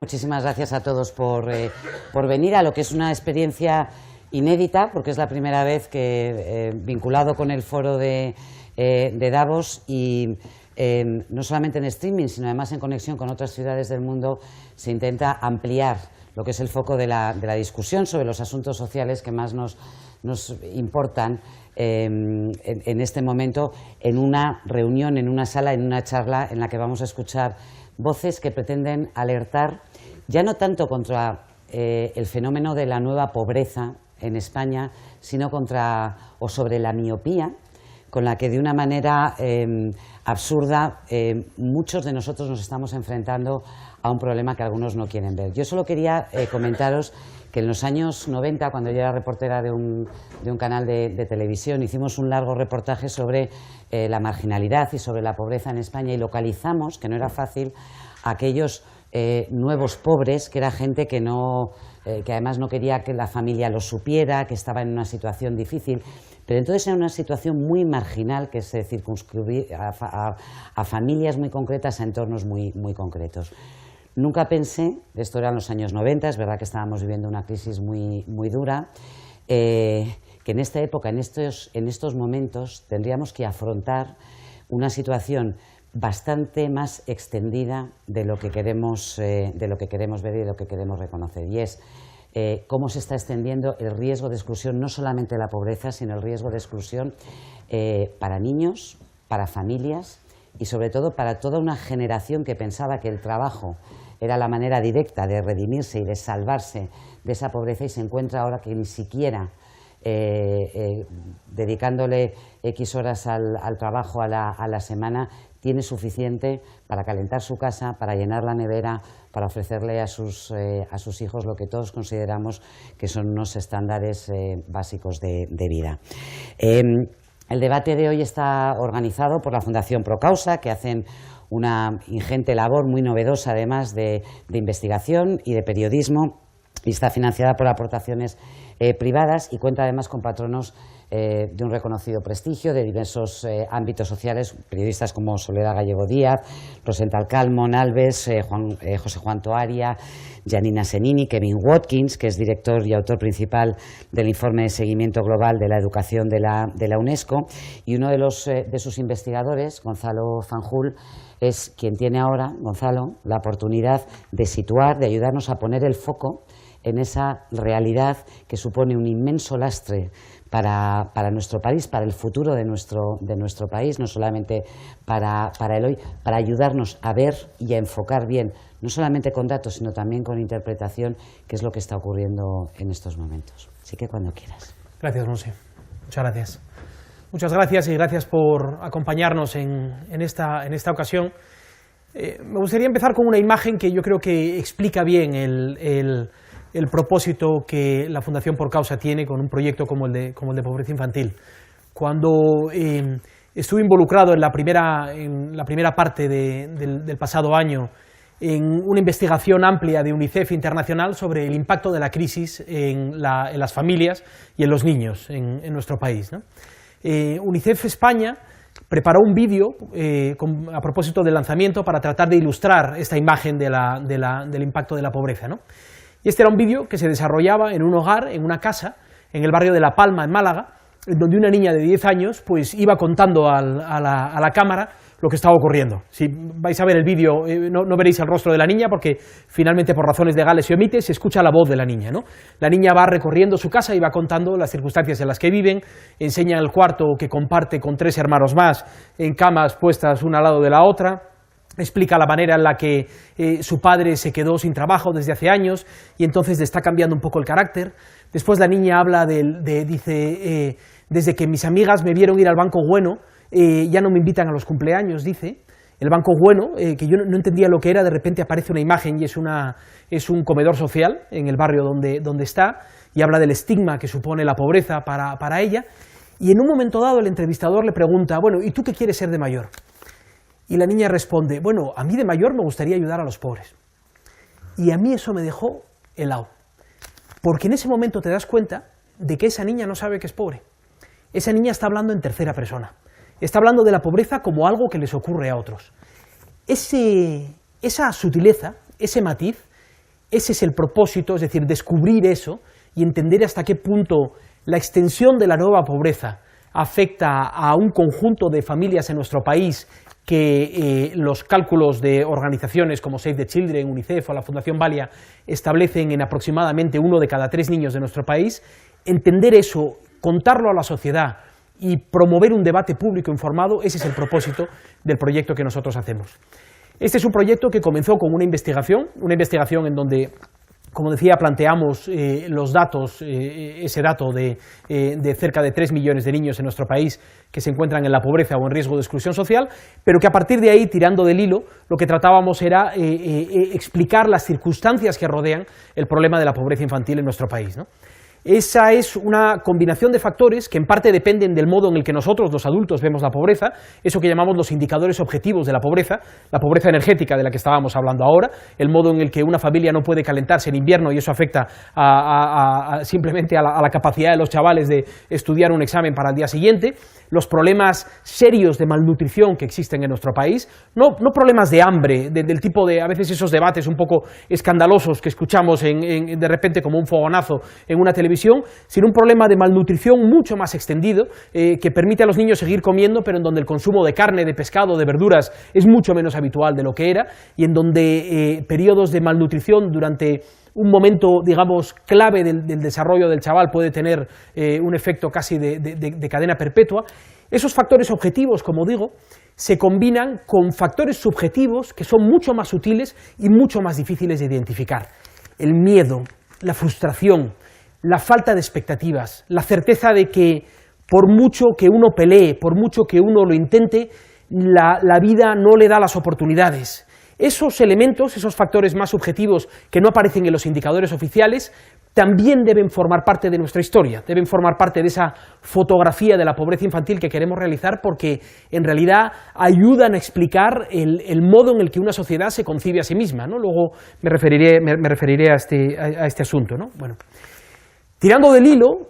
Muchísimas gracias a todos por venir a lo que es una experiencia inédita, porque es la primera vez que, vinculado con el foro de Davos y no solamente en streaming, sino además en conexión con otras ciudades del mundo, se intenta ampliar lo que es el foco de la discusión sobre los asuntos sociales que más nos importan en este momento, en una reunión, en una sala, en una charla en la que vamos a escuchar voces que pretenden alertar ya no tanto contra el fenómeno de la nueva pobreza en España, sino contra o sobre la miopía con la que de una manera absurda muchos de nosotros nos estamos enfrentando a un problema que algunos no quieren ver. Yo solo quería comentaros que en los años 90, cuando yo era reportera de un canal de televisión, hicimos un largo reportaje sobre la marginalidad y sobre la pobreza en España y localizamos, que no era fácil, a aquellos nuevos pobres, que era gente que además no quería que la familia lo supiera, que estaba en una situación difícil, pero entonces era una situación muy marginal que se circunscribía a familias muy concretas, a entornos muy concretos. Nunca pensé, esto era en los años 90, es verdad que estábamos viviendo una crisis muy dura, que en esta época, en estos momentos, tendríamos que afrontar una situación bastante más extendida de lo que queremos ver y de lo que queremos reconocer, y es cómo se está extendiendo el riesgo de exclusión, no solamente la pobreza, sino el riesgo de exclusión para niños, para familias y sobre todo para toda una generación que pensaba que el trabajo era la manera directa de redimirse y de salvarse de esa pobreza y se encuentra ahora que ni siquiera dedicándole X horas al trabajo a la semana tiene suficiente para calentar su casa, para llenar la nevera, para ofrecerle a sus hijos lo que todos consideramos que son unos estándares básicos de vida. El debate de hoy está organizado por la Fundación Procausa, que hacen una ingente labor muy novedosa además de investigación y de periodismo, y está financiada por aportaciones privadas y cuenta además con patronos de un reconocido prestigio de diversos ámbitos sociales, periodistas como Soledad Gallego Díaz, Rosenthal Calmon Alves, José Juan Toaria, Janina Senini, Kevin Watkins, que es director y autor principal del informe de seguimiento global de la educación de la UNESCO, y uno de sus investigadores, Gonzalo Fanjul, es quien tiene ahora, Gonzalo, la oportunidad de situar, de ayudarnos a poner el foco en esa realidad que supone un inmenso lastre para nuestro país, para el futuro de nuestro país, no solamente para el hoy, para ayudarnos a ver y a enfocar bien, no solamente con datos, sino también con interpretación, qué es lo que está ocurriendo en estos momentos. Así que cuando quieras. Gracias, Monse. Muchas gracias. Muchas gracias y gracias por acompañarnos en esta ocasión. Me gustaría empezar con una imagen que yo creo que explica bien el propósito que la Fundación Procausa tiene con un proyecto como el de pobreza infantil. Cuando estuve involucrado en la primera parte del pasado año en una investigación amplia de UNICEF Internacional sobre el impacto de la crisis en las familias y en los niños en nuestro país, ¿no? UNICEF España preparó un vídeo a propósito del lanzamiento para tratar de ilustrar esta imagen del impacto de la pobreza, ¿no? Y este era un vídeo que se desarrollaba en un hogar, en una casa, en el barrio de La Palma, en Málaga, donde una niña de 10 años pues iba contando a la cámara lo que estaba ocurriendo. Si vais a ver el vídeo, no veréis el rostro de la niña porque finalmente por razones legales se omite, se escucha la voz de la niña, ¿no? La niña va recorriendo su casa y va contando las circunstancias en las que viven, enseña el cuarto que comparte con 3 hermanos más, en camas puestas una al lado de la otra, explica la manera en la que su padre se quedó sin trabajo desde hace años y entonces le está cambiando un poco el carácter. Después la niña habla dice, desde que mis amigas me vieron ir al Banco Bueno, ya no me invitan a los cumpleaños, dice. El Banco Bueno, que yo no entendía lo que era, de repente aparece una imagen y es un comedor social en el barrio donde está, y habla del estigma que supone la pobreza para ella, y en un momento dado el entrevistador le pregunta, bueno, ¿y tú qué quieres ser de mayor? Y la niña responde, bueno, a mí de mayor me gustaría ayudar a los pobres. Y a mí eso me dejó helado, porque en ese momento te das cuenta de que esa niña no sabe que es pobre. Esa niña está hablando en tercera persona, está hablando de la pobreza como algo que les ocurre a otros. Esa sutileza, ese matiz, ese es el propósito, es decir, descubrir eso y entender hasta qué punto la extensión de la nueva pobreza afecta a un conjunto de familias en nuestro país que los cálculos de organizaciones como Save the Children, UNICEF o la Fundación Valia establecen en aproximadamente 1 de cada 3 niños de nuestro país. Entender eso, contarlo a la sociedad y promover un debate público informado, ese es el propósito del proyecto que nosotros hacemos. Este es un proyecto que comenzó con una investigación en donde, como decía, planteamos los datos, ese dato de cerca de 3 millones de niños en nuestro país que se encuentran en la pobreza o en riesgo de exclusión social, pero que a partir de ahí, tirando del hilo, lo que tratábamos era explicar las circunstancias que rodean el problema de la pobreza infantil en nuestro país, ¿no? Esa es una combinación de factores que en parte dependen del modo en el que nosotros, los adultos, vemos la pobreza, eso que llamamos los indicadores objetivos de la pobreza energética de la que estábamos hablando ahora, el modo en el que una familia no puede calentarse en invierno y eso afecta simplemente a la capacidad de los chavales de estudiar un examen para el día siguiente, los problemas serios de malnutrición que existen en nuestro país, no problemas de hambre, del tipo de, a veces esos debates un poco escandalosos que escuchamos de repente como un fogonazo en una televisión, sino un problema de malnutrición mucho más extendido, que permite a los niños seguir comiendo, pero en donde el consumo de carne, de pescado, de verduras es mucho menos habitual de lo que era, y en donde periodos de malnutrición durante un momento, digamos, clave del desarrollo del chaval puede tener un efecto casi de cadena perpetua. Esos factores objetivos, como digo, se combinan con factores subjetivos que son mucho más sutiles y mucho más difíciles de identificar. El miedo, la frustración, la falta de expectativas, la certeza de que por mucho que uno pelee, por mucho que uno lo intente, la vida no le da las oportunidades. Esos elementos, esos factores más subjetivos que no aparecen en los indicadores oficiales, también deben formar parte de nuestra historia, deben formar parte de esa fotografía de la pobreza infantil que queremos realizar, porque en realidad ayudan a explicar el modo en el que una sociedad se concibe a sí misma, ¿no? Luego me referiré a este asunto, ¿no? Bueno, tirando del hilo,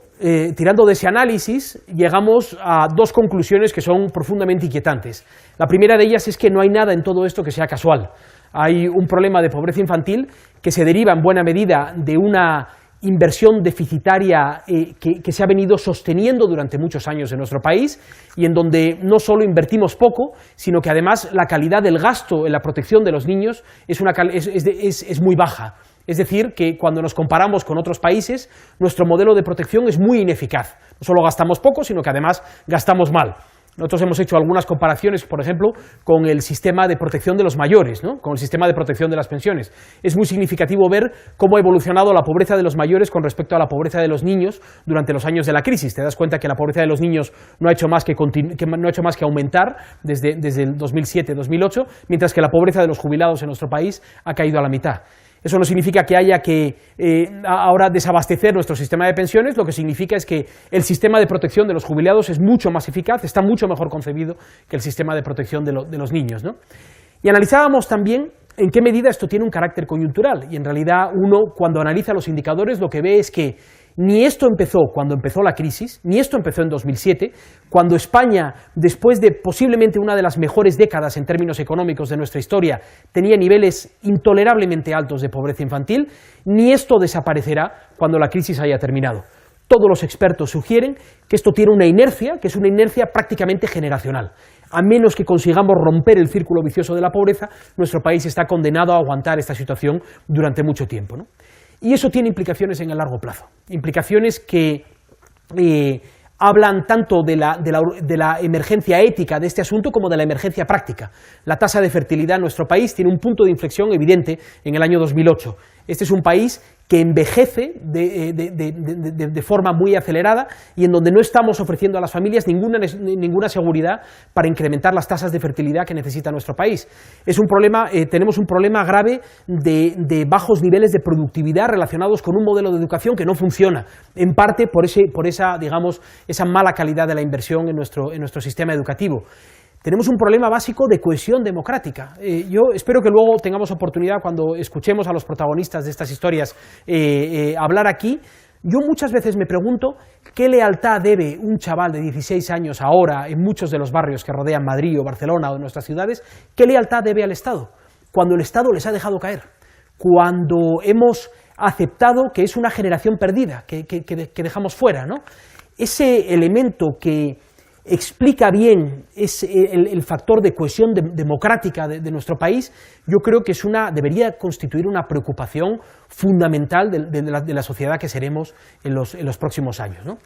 tirando de ese análisis, llegamos a 2 conclusiones que son profundamente inquietantes. La primera de ellas es que no hay nada en todo esto que sea casual. Hay un problema de pobreza infantil que se deriva en buena medida de una inversión deficitaria que se ha venido sosteniendo durante muchos años en nuestro país y en donde no solo invertimos poco, sino que además la calidad del gasto en la protección de los niños es muy baja. Es decir, que cuando nos comparamos con otros países, nuestro modelo de protección es muy ineficaz. No solo gastamos poco, sino que además gastamos mal. Nosotros hemos hecho algunas comparaciones, por ejemplo, con el sistema de protección de los mayores, ¿no? Con el sistema de protección de las pensiones. Es muy significativo ver cómo ha evolucionado la pobreza de los mayores con respecto a la pobreza de los niños durante los años de la crisis. Te das cuenta que la pobreza de los niños no ha hecho más que aumentar desde el 2007-2008, mientras que la pobreza de los jubilados en nuestro país ha caído a la mitad. Eso no significa que haya que ahora desabastecer nuestro sistema de pensiones, lo que significa es que el sistema de protección de los jubilados es mucho más eficaz, está mucho mejor concebido que el sistema de protección de los niños, ¿no? Y analizábamos también en qué medida esto tiene un carácter coyuntural, y en realidad uno, cuando analiza los indicadores, lo que ve es que ni esto empezó cuando empezó la crisis, ni esto empezó en 2007, cuando España, después de posiblemente una de las mejores décadas en términos económicos de nuestra historia, tenía niveles intolerablemente altos de pobreza infantil, ni esto desaparecerá cuando la crisis haya terminado. Todos los expertos sugieren que esto tiene una inercia, que es una inercia prácticamente generacional. A menos que consigamos romper el círculo vicioso de la pobreza, nuestro país está condenado a aguantar esta situación durante mucho tiempo, ¿no? Y eso tiene implicaciones en el largo plazo, implicaciones que hablan tanto de la emergencia ética de este asunto como de la emergencia práctica. La tasa de fertilidad en nuestro país tiene un punto de inflexión evidente en el año 2008. Este es un país que envejece de forma muy acelerada y en donde no estamos ofreciendo a las familias ninguna seguridad para incrementar las tasas de fertilidad que necesita nuestro país. Tenemos un problema grave de bajos niveles de productividad relacionados con un modelo de educación que no funciona, en parte por esa mala calidad de la inversión en nuestro sistema educativo. Tenemos un problema básico de cohesión democrática. Yo espero que luego tengamos oportunidad, cuando escuchemos a los protagonistas de estas historias, hablar aquí. Yo muchas veces me pregunto qué lealtad debe un chaval de 16 años ahora en muchos de los barrios que rodean Madrid o Barcelona o nuestras ciudades, qué lealtad debe al Estado, cuando el Estado les ha dejado caer, cuando hemos aceptado que es una generación perdida, que dejamos fuera, ¿no? Ese elemento que explica bien el factor de cohesión democrática de nuestro país, yo creo que debería constituir una preocupación fundamental de la sociedad que seremos en los próximos años, ¿no?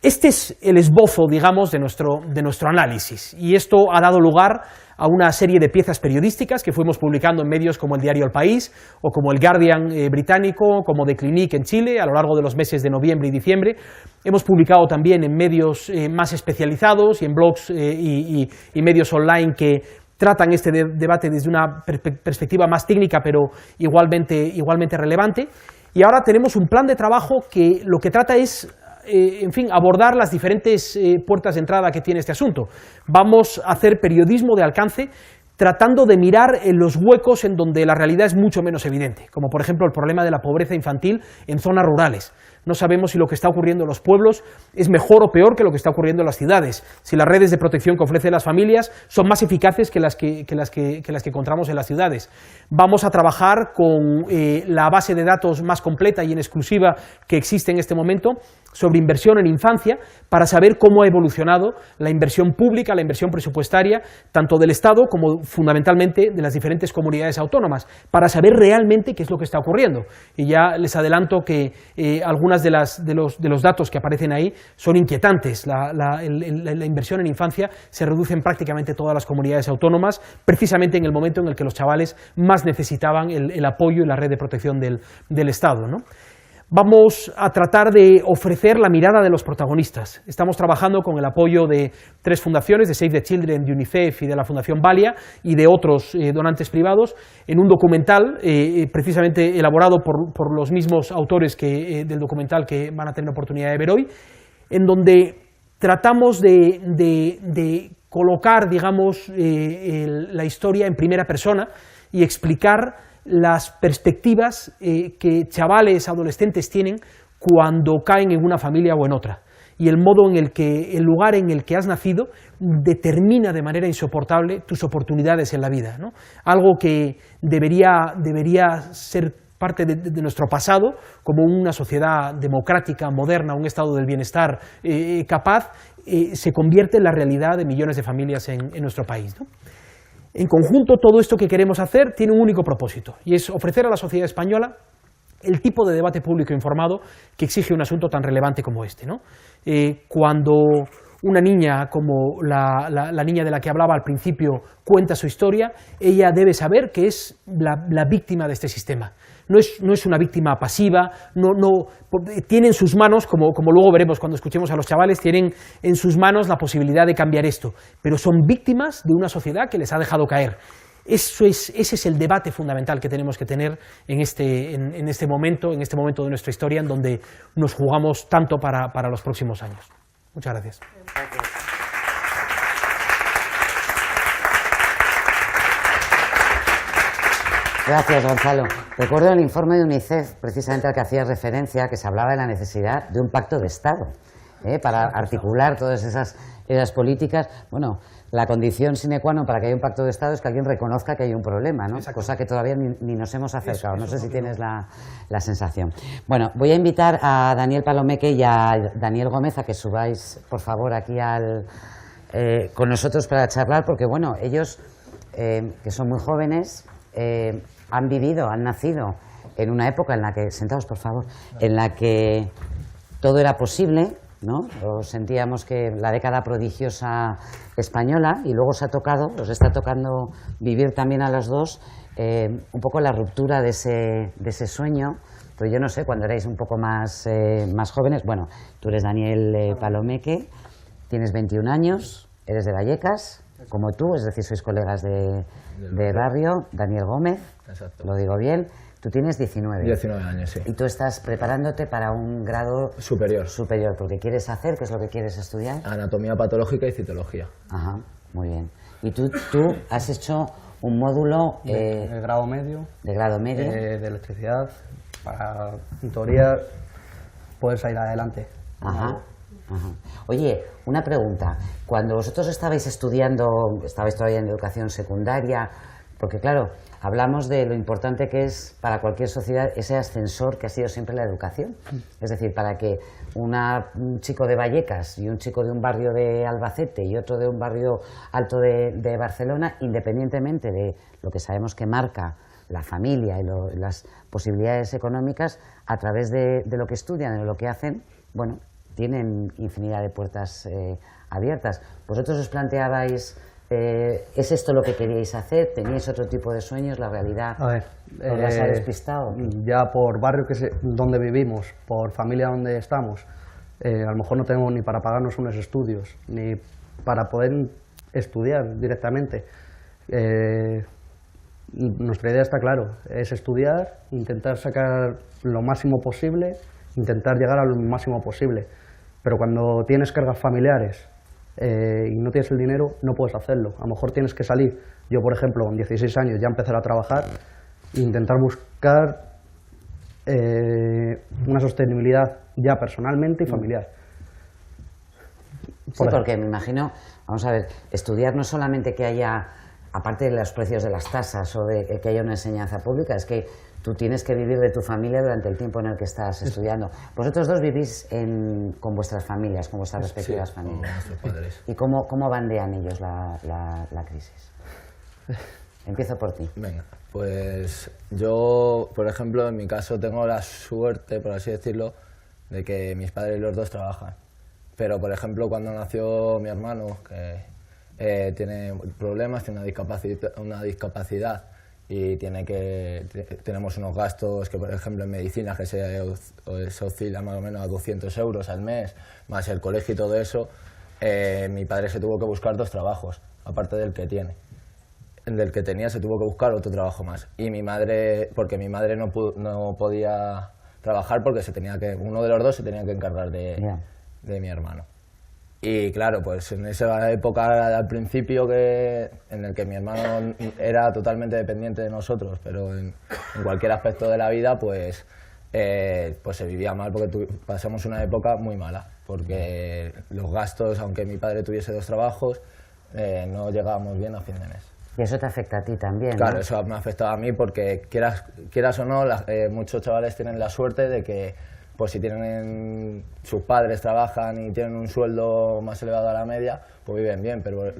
Este es el esbozo, digamos, de nuestro análisis, y esto ha dado lugar a una serie de piezas periodísticas que fuimos publicando en medios como el diario El País, o como el Guardian británico, como The Clinique en Chile, a lo largo de los meses de noviembre y diciembre. Hemos publicado también en medios más especializados y en blogs y medios online que tratan este debate desde una perspectiva más técnica, pero igualmente relevante. Y ahora tenemos un plan de trabajo que lo que trata es en fin, abordar las diferentes puertas de entrada que tiene este asunto. Vamos a hacer periodismo de alcance tratando de mirar en los huecos en donde la realidad es mucho menos evidente, como por ejemplo el problema de la pobreza infantil en zonas rurales. No sabemos si lo que está ocurriendo en los pueblos es mejor o peor que lo que está ocurriendo en las ciudades, si las redes de protección que ofrecen las familias son más eficaces que las que encontramos en las ciudades. Vamos a trabajar con la base de datos más completa y en exclusiva que existe en este momento sobre inversión en infancia, para saber cómo ha evolucionado la inversión pública, la inversión presupuestaria, tanto del Estado como fundamentalmente de las diferentes comunidades autónomas, para saber realmente qué es lo que está ocurriendo. Y ya les adelanto que algunas de los datos que aparecen ahí son inquietantes. La inversión en infancia se reduce en prácticamente todas las comunidades autónomas, precisamente en el momento en el que los chavales más necesitaban el apoyo y la red de protección del Estado, ¿no? Vamos a tratar de ofrecer la mirada de los protagonistas. Estamos trabajando con el apoyo de 3 fundaciones, de Save the Children, de UNICEF y de la Fundación Valia, y de otros donantes privados, en un documental precisamente elaborado por los mismos autores del documental que van a tener la oportunidad de ver hoy, en donde tratamos de colocar, digamos, la historia en primera persona y explicar las perspectivas que chavales, adolescentes tienen cuando caen en una familia o en otra, y el modo en el que el lugar en el que has nacido determina de manera insoportable tus oportunidades en la vida, ¿no? Algo que debería ser parte de nuestro pasado, como una sociedad democrática, moderna, un estado del bienestar capaz, se convierte en la realidad de millones de familias en nuestro país, ¿no? En conjunto, todo esto que queremos hacer tiene un único propósito, y es ofrecer a la sociedad española el tipo de debate público informado que exige un asunto tan relevante como este, ¿no? Cuando una niña, como la niña de la que hablaba al principio, cuenta su historia, ella debe saber que es la víctima de este sistema. No es una víctima pasiva, tiene en sus manos, como luego veremos cuando escuchemos a los chavales, tienen en sus manos la posibilidad de cambiar esto, pero son víctimas de una sociedad que les ha dejado caer. Ese es el debate fundamental que tenemos que tener en este momento de nuestra historia, en donde nos jugamos tanto para los próximos años. Muchas gracias. Gracias, Gonzalo. Recuerdo el informe de UNICEF, precisamente al que hacías referencia, que se hablaba de la necesidad de un pacto de Estado para articular todas esas políticas. Bueno, la condición sine qua non para que haya un pacto de Estado es que alguien reconozca que hay un problema, ¿no? Cosa que todavía ni nos hemos acercado. No sé si tienes la sensación. Bueno, voy a invitar a Daniel Palomeque y a Daniel Gómez a que subáis, por favor, aquí con nosotros para charlar, porque bueno, ellos, que son muy jóvenes, han nacido en una época en la que, sentados por favor, en la que todo era posible, ¿no? Sentíamos que la década prodigiosa española, y luego os está tocando vivir también a los dos un poco la ruptura de ese sueño. Pero yo no sé, cuando erais un poco más jóvenes, bueno, tú eres Daniel Palomeque, tienes 21 años, eres de Vallecas, como tú, es decir, sois colegas de barrio. Daniel Gómez, exacto, lo digo bien, tú tienes 19. 19 años, sí. Y tú estás preparándote para un grado superior, porque quieres hacer, ¿qué es lo que quieres estudiar? Anatomía patológica y citología. Ajá, muy bien. Y tú has hecho un módulo de grado medio. De grado medio. De electricidad, para, en teoría, poder salir adelante. Ajá. Ajá. Oye, una pregunta. Cuando vosotros estabais estudiando, estabais todavía en educación secundaria, Porque claro, hablamos de lo importante que es para cualquier sociedad ese ascensor que ha sido siempre la educación. Es decir, para que un chico de Vallecas y un chico de un barrio de Albacete y otro de un barrio alto de Barcelona, independientemente de lo que sabemos que marca la familia y las posibilidades económicas, a través de lo que estudian, de lo que hacen, bueno, tienen infinidad de puertas abiertas. Vosotros os planteabais... ¿Es esto lo que queríais hacer? ¿Teníais otro tipo de sueños? ¿La realidad A ver, os las ha despistado? ya por barrio donde vivimos, por familia donde estamos, a lo mejor no tenemos ni para pagarnos unos estudios, ni para poder estudiar directamente. Nuestra idea está claro, es estudiar, intentar sacar lo máximo posible, intentar llegar a lo máximo posible. Pero cuando tienes cargas familiares, y no tienes el dinero, no puedes hacerlo. A lo mejor tienes que salir. Yo, por ejemplo, con 16 años ya empezar a trabajar e intentar buscar una sostenibilidad ya personalmente y familiar. Sí, porque me imagino, vamos a ver, estudiar no es solamente que haya, aparte de los precios de las tasas o de que haya una enseñanza pública, es que tú tienes que vivir de tu familia durante el tiempo en el que estás estudiando. Vosotros dos vivís con vuestras familias, con vuestras respectivas familias. Con nuestros padres. ¿Y cómo bandean ellos la crisis? Empiezo por ti. Venga, pues yo, por ejemplo, en mi caso tengo la suerte, por así decirlo, de que mis padres los dos trabajan. Pero, por ejemplo, cuando nació mi hermano, que tiene problemas, tiene una discapacidad y tenemos unos gastos que, por ejemplo, en medicina que se oscila más o menos a 200 euros al mes, más el colegio y todo eso, mi padre se tuvo que buscar 2 trabajos, aparte del que tiene. Del que tenía se tuvo que buscar otro trabajo más. Y mi madre, porque mi madre no podía trabajar porque uno de los dos se tenía que encargar de mi hermano. Y claro, pues en esa época al principio en el que mi hermano era totalmente dependiente de nosotros, pero en cualquier aspecto de la vida, pues se vivía mal porque pasamos una época muy mala, porque los gastos, aunque mi padre tuviese 2 trabajos, no llegábamos bien a fin de mes. Y eso te afecta a ti también, Claro, ¿no? eso me ha afectado a mí porque quieras o no, muchos chavales tienen la suerte de que pues si sus padres trabajan y tienen un sueldo más elevado a la media, pues viven bien, pero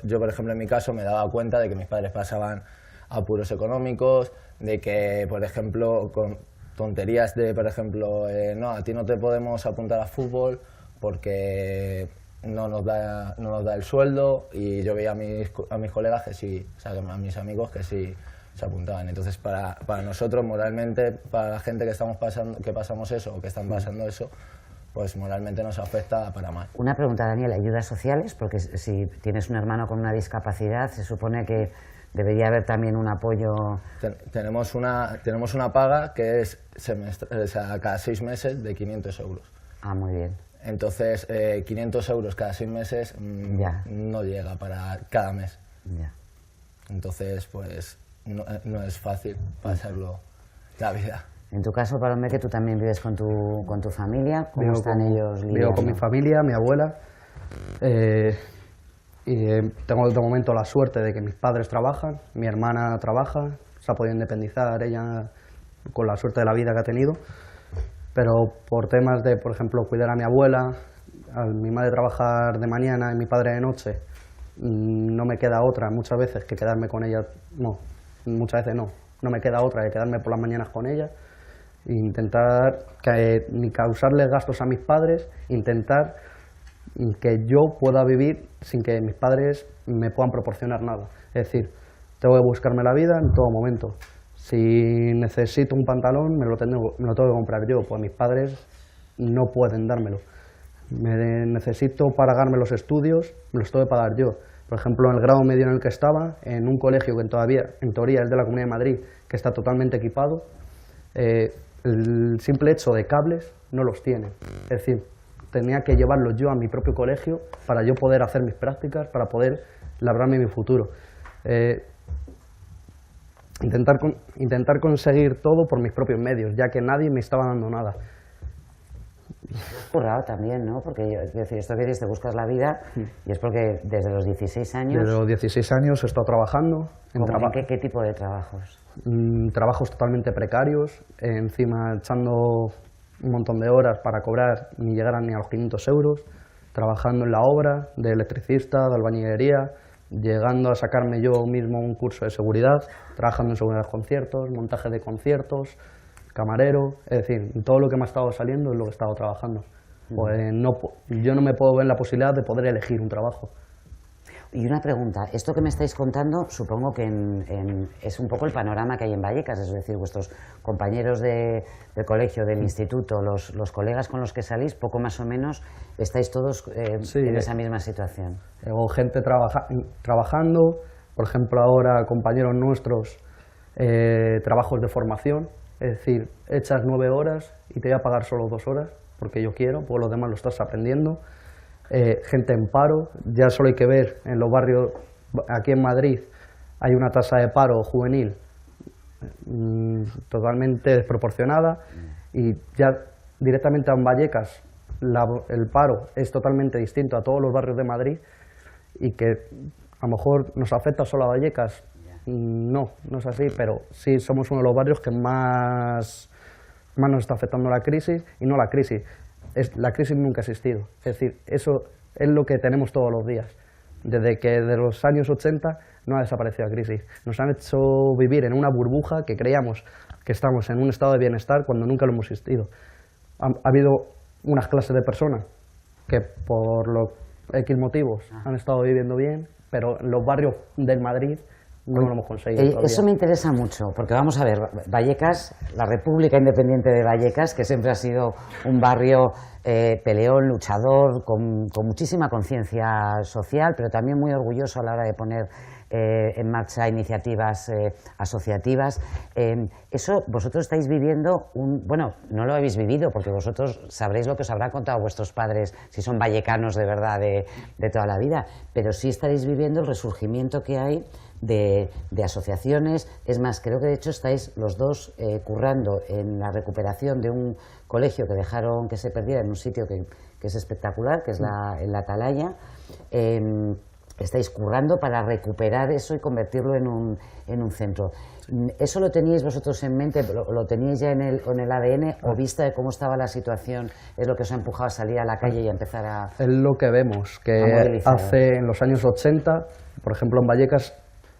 yo por ejemplo en mi caso me daba cuenta de que mis padres pasaban apuros económicos, de que por ejemplo con tonterías de por ejemplo no, a ti no te podemos apuntar a fútbol porque no nos da el sueldo, y yo veía a mis colegas que sí, o sea, a mis amigos que sí se apuntaban. Entonces para nosotros moralmente, para la gente que pasamos eso o que están pasando eso, pues moralmente nos afecta para mal. Una pregunta, Daniel, ¿ayudas sociales? Porque si tienes un hermano con una discapacidad, se supone que debería haber también un apoyo. Tenemos una paga que es cada 6 meses de 500 euros. Ah, muy bien. Entonces, 500 euros cada 6 meses no llega para cada mes. Ya. Entonces, pues no es fácil pasarlo la vida. En tu caso, Palomé, que tú también vives con tu familia, ¿cómo están ellos lidiando? Vivo con mi familia, mi abuela, y tengo de momento la suerte de que mis padres trabajan, mi hermana trabaja, se ha podido independizar ella con la suerte de la vida que ha tenido, pero por temas de, por ejemplo, cuidar a mi abuela, a mi madre trabajar de mañana y mi padre de noche, no me queda otra muchas veces que quedarme con ella, muchas veces no me queda otra que quedarme por las mañanas con ella, e intentar ni causarles gastos a mis padres, intentar que yo pueda vivir sin que mis padres me puedan proporcionar nada. Es decir, tengo que buscarme la vida en todo momento. Si necesito un pantalón, me lo tengo que comprar yo, pues mis padres no pueden dármelo. Necesito pagarme los estudios, me los tengo que pagar yo. Por ejemplo, en el grado medio en el que estaba, en un colegio que en teoría es de la Comunidad de Madrid, que está totalmente equipado, el simple hecho de cables no los tiene. Es decir, tenía que llevarlos yo a mi propio colegio para yo poder hacer mis prácticas, para poder labrarme mi futuro. Intentar conseguir todo por mis propios medios, ya que nadie me estaba dando nada. Currado también, ¿no? Porque es decir, esto que dices, te buscas la vida y es porque desde los 16 años... Desde los 16 años he estado trabajando. ¿En qué tipo de trabajos? Trabajos totalmente precarios, encima echando un montón de horas para cobrar ni llegar ni a los 500 euros, trabajando en la obra de electricista, de albañilería, llegando a sacarme yo mismo un curso de seguridad, trabajando en seguridad de conciertos, montaje de conciertos, camarero, es decir, todo lo que me ha estado saliendo es lo que he estado trabajando. Pues yo no me puedo ver en la posibilidad de poder elegir un trabajo. Y una pregunta, esto que me estáis contando supongo que es un poco el panorama que hay en Vallecas, es decir, vuestros compañeros del colegio, del instituto, los colegas con los que salís, poco más o menos estáis todos Sí, en esa misma situación. O gente trabajando, por ejemplo ahora compañeros nuestros, trabajos de formación, es decir, echas 9 horas y te voy a pagar solo 2 horas, porque yo quiero, pues lo demás lo estás aprendiendo. Gente en paro, ya solo hay que ver en los barrios, aquí en Madrid hay una tasa de paro juvenil totalmente desproporcionada y ya directamente en Vallecas el paro es totalmente distinto a todos los barrios de Madrid y que a lo mejor nos afecta solo a Vallecas, no es así, pero sí somos uno de los barrios que más nos está afectando la crisis y no la crisis. La crisis nunca ha existido, es decir, eso es lo que tenemos todos los días. Desde que de los años 80 no ha desaparecido la crisis. Nos han hecho vivir en una burbuja que creíamos que estamos en un estado de bienestar cuando nunca lo hemos existido. Ha habido unas clases de personas que por los X motivos han estado viviendo bien, pero en los barrios del Madrid no lo hemos conseguido todavía. Eso me interesa mucho, porque vamos a ver, Vallecas, la República Independiente de Vallecas, que siempre ha sido un barrio peleón, luchador, con muchísima conciencia social, pero también muy orgulloso a la hora de poner en marcha iniciativas asociativas. Eso vosotros estáis viviendo, bueno, no lo habéis vivido, porque vosotros sabréis lo que os habrán contado vuestros padres, si son vallecanos de verdad de toda la vida, pero sí estaréis viviendo el resurgimiento que hay de asociaciones. Es más, creo que de hecho estáis los dos currando en la recuperación de un colegio que dejaron que se perdiera en un sitio que es espectacular, que es en la Atalaya. Estáis currando para recuperar eso y convertirlo en un centro. ¿Eso lo teníais vosotros en mente? ¿Lo teníais ya en el ADN? ¿O vista de cómo estaba la situación es lo que os ha empujado a salir a la calle y a empezar a...? Es lo que vemos, que hace en los años 80, por ejemplo en Vallecas,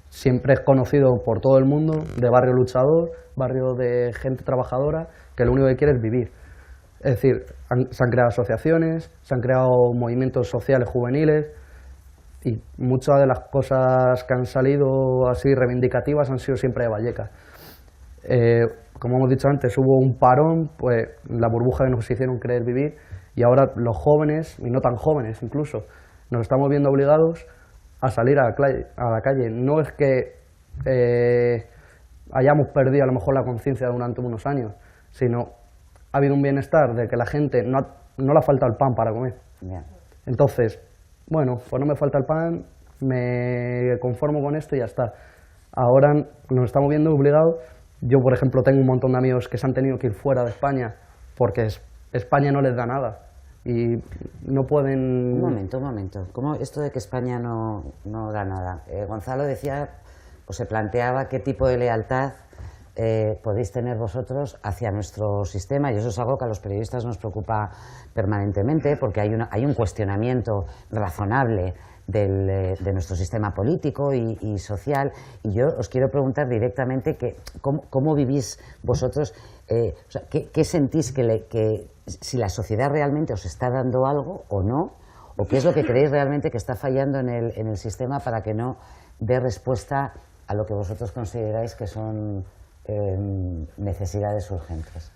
siempre es conocido por todo el mundo, de barrio luchador, barrio de gente trabajadora, que lo único que quiere es vivir. Es decir, se han creado asociaciones, se han creado movimientos sociales juveniles y muchas de las cosas que han salido así reivindicativas han sido siempre de Vallecas. Como hemos dicho antes, hubo un parón, pues la burbuja que nos hicieron querer vivir y ahora los jóvenes, y no tan jóvenes incluso, nos estamos viendo obligados a salir a la calle. No es que hayamos perdido a lo mejor la conciencia durante unos años, sino ha habido un bienestar de que la gente no le ha faltado el pan para comer. Yeah. Entonces, bueno, pues no me falta el pan, me conformo con esto y ya está. Ahora nos estamos viendo obligados. Yo, por ejemplo, tengo un montón de amigos que se han tenido que ir fuera de España porque España no les da nada. Y no pueden... Un momento. ¿Cómo esto de que España no da nada? Gonzalo decía, o se planteaba qué tipo de lealtad podéis tener vosotros hacia nuestro sistema, y eso es algo que a los periodistas nos preocupa permanentemente, porque hay un cuestionamiento razonable de nuestro sistema político y social, y yo os quiero preguntar directamente cómo vivís vosotros, o sea, qué sentís que si la sociedad realmente os está dando algo o no, o qué es lo que creéis realmente que está fallando en el sistema para que no dé respuesta a lo que vosotros consideráis que son necesidades urgentes.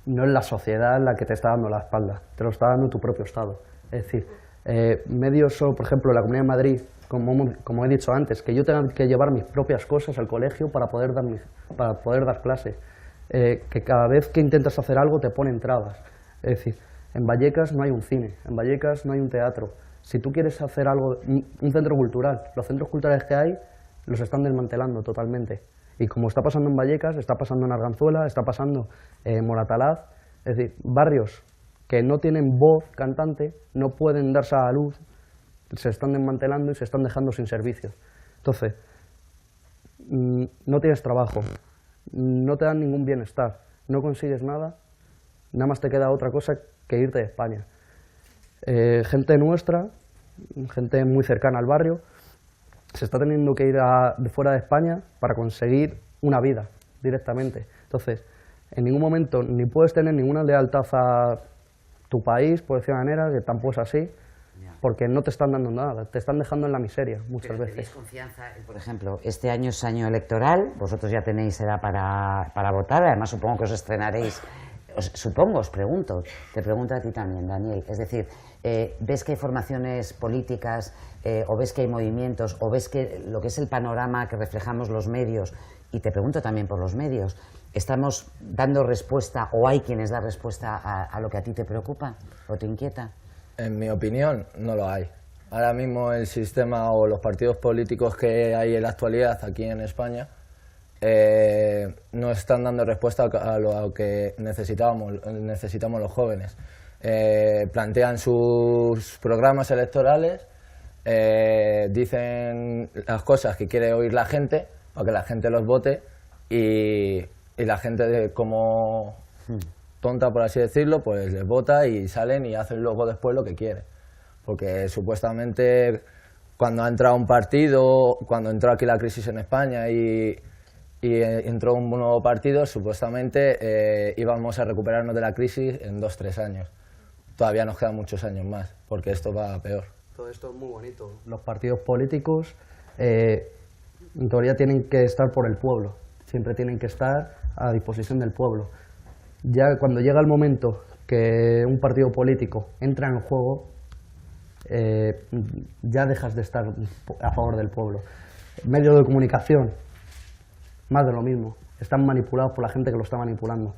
No es la sociedad la que te está dando la espalda, te lo está dando tu propio Estado. Es decir, medios, por ejemplo, la Comunidad de Madrid, como he dicho antes, que yo tenga que llevar mis propias cosas al colegio para poder dar clase, que cada vez que intentas hacer algo te ponen trabas. Es decir, en Vallecas no hay un cine, en Vallecas no hay un teatro. Si tú quieres hacer algo, un centro cultural, los centros culturales que hay los están desmantelando totalmente. Y como está pasando en Vallecas, está pasando en Arganzuela, está pasando en Moratalaz, es decir, barrios que no tienen voz cantante, no pueden darse a la luz, se están desmantelando y se están dejando sin servicios. Entonces, no tienes trabajo, no te dan ningún bienestar, no consigues nada, nada más te queda otra cosa que irte de España. Gente nuestra, gente muy cercana al barrio, se está teniendo que ir de fuera de España para conseguir una vida directamente. Entonces, en ningún momento ni puedes tener ninguna lealtad a tu país, por decir de manera, que tampoco es así, porque no te están dando nada, te están dejando en la miseria muchas veces. ¿Tenéis confianza? Por ejemplo, este año es año electoral, vosotros ya tenéis edad para votar, además supongo que os estrenaréis. Os pregunto, te pregunto a ti también, Daniel, es decir, ¿ves que hay formaciones políticas o ves que hay movimientos o ves que lo que es el panorama que reflejamos los medios, y te pregunto también por los medios, ¿estamos dando respuesta o hay quienes dan respuesta a lo que a ti te preocupa o te inquieta? En mi opinión, no lo hay. Ahora mismo el sistema o los partidos políticos que hay en la actualidad aquí en España no están dando respuesta a lo que necesitamos los jóvenes. Plantean sus programas electorales, dicen las cosas que quiere oír la gente para que la gente los vote y la gente como tonta, por así decirlo, pues les vota y salen y hacen luego después lo que quieren. Porque supuestamente cuando ha entrado un partido, cuando entró aquí la crisis en España y entró un nuevo partido, supuestamente íbamos a recuperarnos de la crisis en 2 o 3 años. Todavía nos quedan muchos años más, porque esto va peor. Todo esto es muy bonito. Los partidos políticos, en teoría, tienen que estar por el pueblo, siempre tienen que estar a disposición del pueblo. Ya cuando llega el momento que un partido político entra en juego, ya dejas de estar a favor del pueblo. Medios de comunicación, más de lo mismo, están manipulados por la gente que lo está manipulando.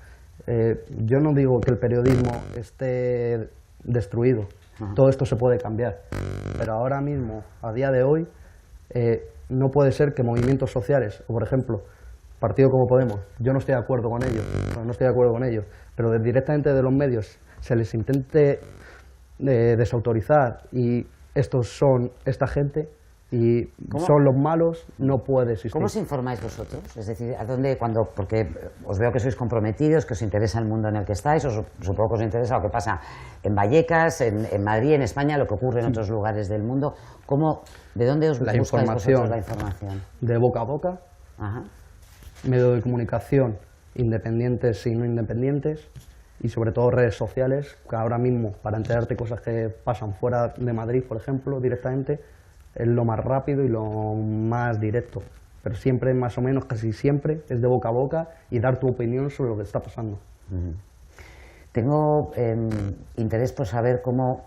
Yo no digo que el periodismo esté destruido, todo esto se puede cambiar, pero ahora mismo, a día de hoy, no puede ser que movimientos sociales, o por ejemplo, partido como Podemos, yo no estoy de acuerdo con ellos, pero directamente de los medios se les intente desautorizar y estos son esta gente y son los malos, no puede existir. ¿Cómo os informáis vosotros? Es decir, ¿a dónde, porque os veo que sois comprometidos, que os interesa el mundo en el que estáis, supongo que os interesa lo que pasa en Vallecas, en Madrid, en España, lo que ocurre en otros lugares del mundo. ¿De dónde os buscáis vosotros la información? De boca a boca, medios de comunicación independientes y no independientes, y sobre todo redes sociales, que ahora mismo para enterarte cosas que pasan fuera de Madrid, por ejemplo, directamente, es lo más rápido y lo más directo, pero siempre, más o menos, casi siempre, es de boca a boca y dar tu opinión sobre lo que está pasando. Tengo interés por saber cómo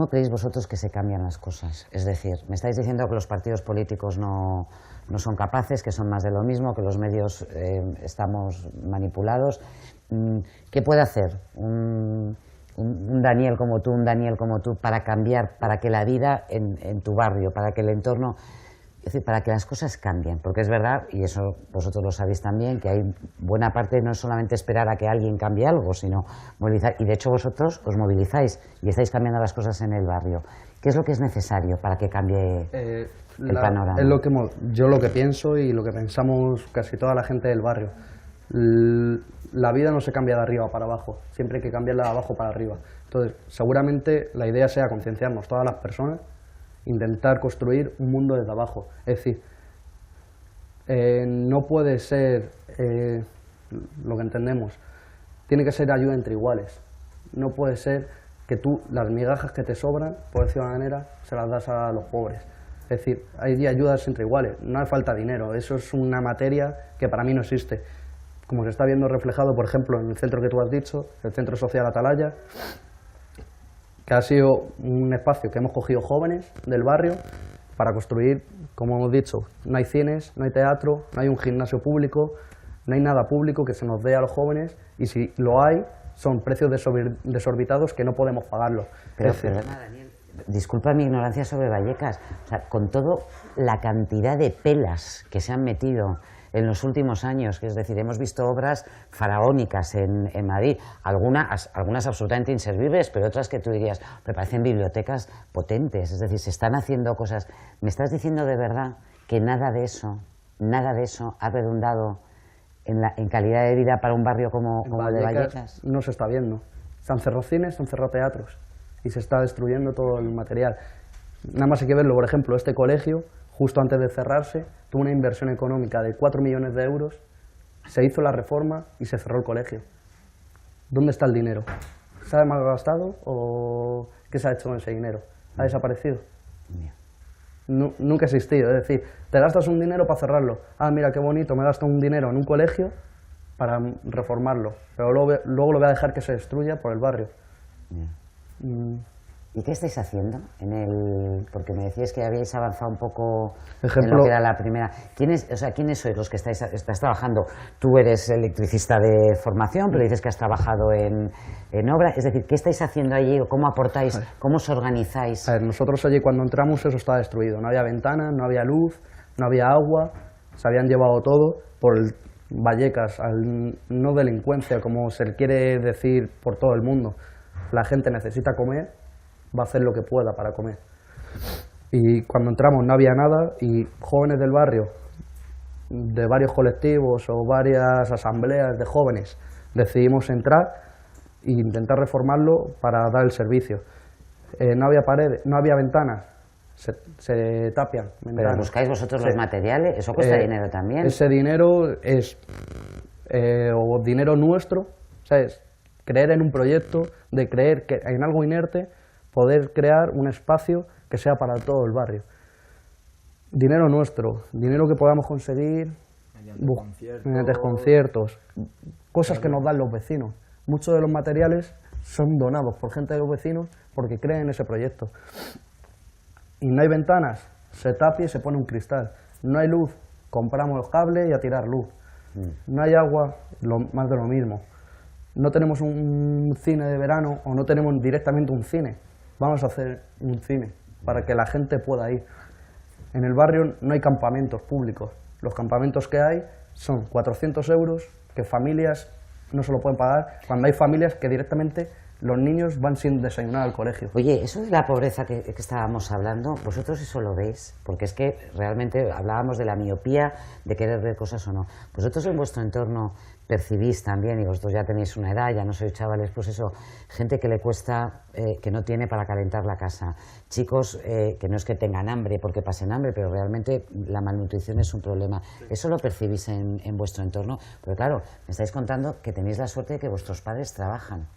creéis vosotros que se cambian las cosas. Es decir, me estáis diciendo que los partidos políticos no son capaces, que son más de lo mismo, que los medios estamos manipulados. ¿Qué puede hacer un Daniel como tú, para cambiar, para que la vida en tu barrio, para que el entorno, es decir, para que las cosas cambien? Porque es verdad, y eso vosotros lo sabéis también, que hay buena parte, no es solamente esperar a que alguien cambie algo, sino movilizar, y de hecho vosotros os movilizáis y estáis cambiando las cosas en el barrio. ¿Qué es lo que es necesario para que cambie el panorama? Es yo lo que pienso y lo que pensamos casi toda la gente del barrio. La vida no se cambia de arriba para abajo, siempre hay que cambiarla de abajo para arriba. Entonces, seguramente la idea sea concienciarnos todas las personas, intentar construir un mundo desde abajo. Es decir, no puede ser lo que entendemos, tiene que ser ayuda entre iguales. No puede ser que tú las migajas que te sobran, por decirlo de una manera, se las das a los pobres. Es decir, hay ayudas entre iguales, no hace falta dinero, eso es una materia que para mí no existe. Como se está viendo reflejado, por ejemplo, en el centro que tú has dicho, el Centro Social Atalaya, que ha sido un espacio que hemos cogido jóvenes del barrio para construir, como hemos dicho, no hay cines, no hay teatro, no hay un gimnasio público, no hay nada público que se nos dé a los jóvenes, y si lo hay, son precios desorbitados que no podemos pagarlo. Pero perdona, Daniel, disculpa mi ignorancia sobre Vallecas, o sea, con toda la cantidad de pelas que se han metido en los últimos años, que es decir, hemos visto obras faraónicas en Madrid, algunas absolutamente inservibles, pero otras que tú dirías, me parecen bibliotecas potentes, es decir, se están haciendo cosas. ¿Me estás diciendo de verdad que nada de eso ha redundado en calidad de vida para un barrio como el de Vallecas? No se está viendo. Se han cerrado cines, se han cerrado teatros y se está destruyendo todo el material. Nada más hay que verlo, por ejemplo, este colegio, justo antes de cerrarse, tuvo una inversión económica de 4 millones de euros, se hizo la reforma y se cerró el colegio. ¿Dónde está el dinero? ¿Se ha malgastado o qué se ha hecho con ese dinero? ¿Ha desaparecido? Nunca ha existido, es decir, te gastas un dinero para cerrarlo. Ah, mira qué bonito, me he gastado un dinero en un colegio para reformarlo, pero luego lo voy a dejar que se destruya por el barrio. ¿Y qué estáis haciendo? Porque me decías que habíais avanzado un poco Ejemplo, en lo que era la primera. ¿Quiénes sois los que estás trabajando? Tú eres electricista de formación, pero dices que has trabajado en obra. Es decir, ¿qué estáis haciendo allí? ¿Cómo aportáis? ¿Cómo os organizáis? A ver, nosotros allí cuando entramos eso estaba destruido. No había ventanas, no había luz, no había agua, se habían llevado todo por el Vallecas, no delincuencia, como se le quiere decir por todo el mundo. La gente necesita comer, va a hacer lo que pueda para comer. Y cuando entramos no había nada y jóvenes del barrio, de varios colectivos o varias asambleas de jóvenes, decidimos entrar e intentar reformarlo para dar el servicio. No había paredes, no había ventanas, se tapian ventanas. ¿Pero buscáis vosotros los materiales? ¿Eso cuesta dinero también? Ese dinero es o dinero nuestro, ¿sabes? Creer en un proyecto, de creer que en algo inerte, poder crear un espacio que sea para todo el barrio. Dinero nuestro, dinero que podamos conseguir mediante conciertos, cosas que nos dan los vecinos. Muchos de los materiales son donados por gente de los vecinos porque creen en ese proyecto. Y no hay ventanas, se tapia y se pone un cristal. No hay luz, compramos los cables y a tirar luz. No hay agua, más de lo mismo. No tenemos un cine de verano o no tenemos directamente un cine. Vamos a hacer un cine para que la gente pueda ir. En el barrio no hay campamentos públicos. Los campamentos que hay son 400 euros que familias no se lo pueden pagar, cuando hay familias que directamente los niños van sin desayunar al colegio. Oye, eso de la pobreza que estábamos hablando, ¿vosotros eso lo veis? Porque es que realmente hablábamos de la miopía, de querer ver cosas o no. ¿Vosotros en vuestro entorno percibís también, y vosotros ya tenéis una edad, ya no sois chavales, pues eso, gente que le cuesta, que no tiene para calentar la casa, chicos que no es que tengan hambre porque pasen hambre, pero realmente la malnutrición es un problema? ¿Eso lo percibís en vuestro entorno? Porque claro, me estáis contando que tenéis la suerte de que vuestros padres trabajan,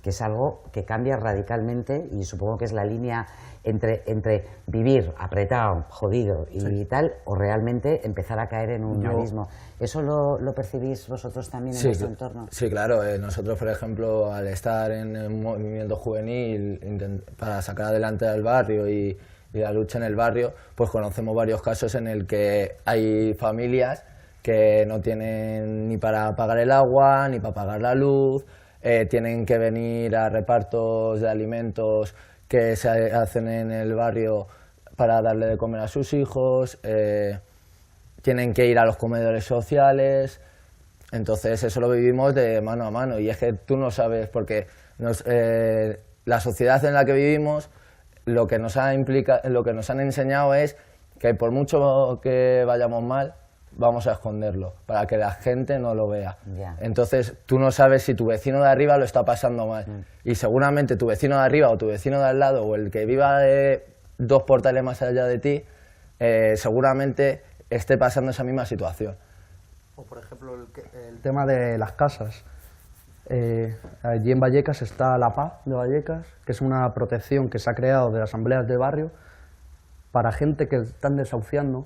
que es algo que cambia radicalmente y supongo que es la línea entre vivir apretado, jodido y tal, o realmente empezar a caer en un abismo. ¿Eso lo percibís vosotros también en vuestro entorno? Sí, claro. Nosotros, por ejemplo, al estar en el movimiento juvenil para sacar adelante al barrio y la lucha en el barrio, pues conocemos varios casos en el que hay familias que no tienen ni para pagar el agua, ni para pagar la luz, tienen que venir a repartos de alimentos que se hacen en el barrio para darle de comer a sus hijos, tienen que ir a los comedores sociales. Entonces eso lo vivimos de mano a mano y es que tú no sabes, porque la sociedad en la que vivimos lo que nos han enseñado es que por mucho que vayamos mal, vamos a esconderlo para que la gente no lo vea. Ya. Entonces tú no sabes si tu vecino de arriba lo está pasando mal y seguramente tu vecino de arriba o tu vecino de al lado o el que viva 2 portales más allá de ti seguramente esté pasando esa misma situación. O por ejemplo el tema de las casas. Allí en Vallecas está la Paz de Vallecas, que es una protección que se ha creado de las asambleas de barrio para gente que están desahuciando,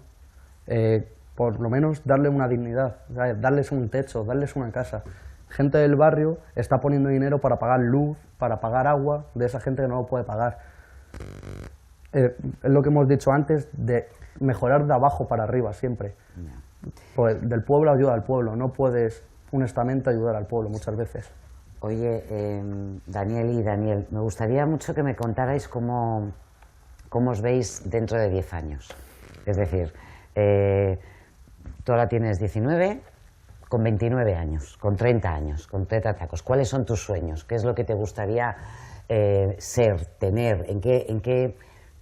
por lo menos darle una dignidad, darles un techo, darles una casa. Gente del barrio está poniendo dinero para pagar luz, para pagar agua, de esa gente que no lo puede pagar. Es lo que hemos dicho antes, de mejorar de abajo para arriba siempre. Pues del pueblo ayuda al pueblo, no puedes honestamente ayudar al pueblo muchas veces. Oye, Daniel, me gustaría mucho que me contarais cómo cómo os veis dentro de 10 años. Es decir, tú ahora tienes 19, con 29 años, con 30 años, con 30 tacos. ¿Cuáles son tus sueños? ¿Qué es lo que te gustaría ser, tener?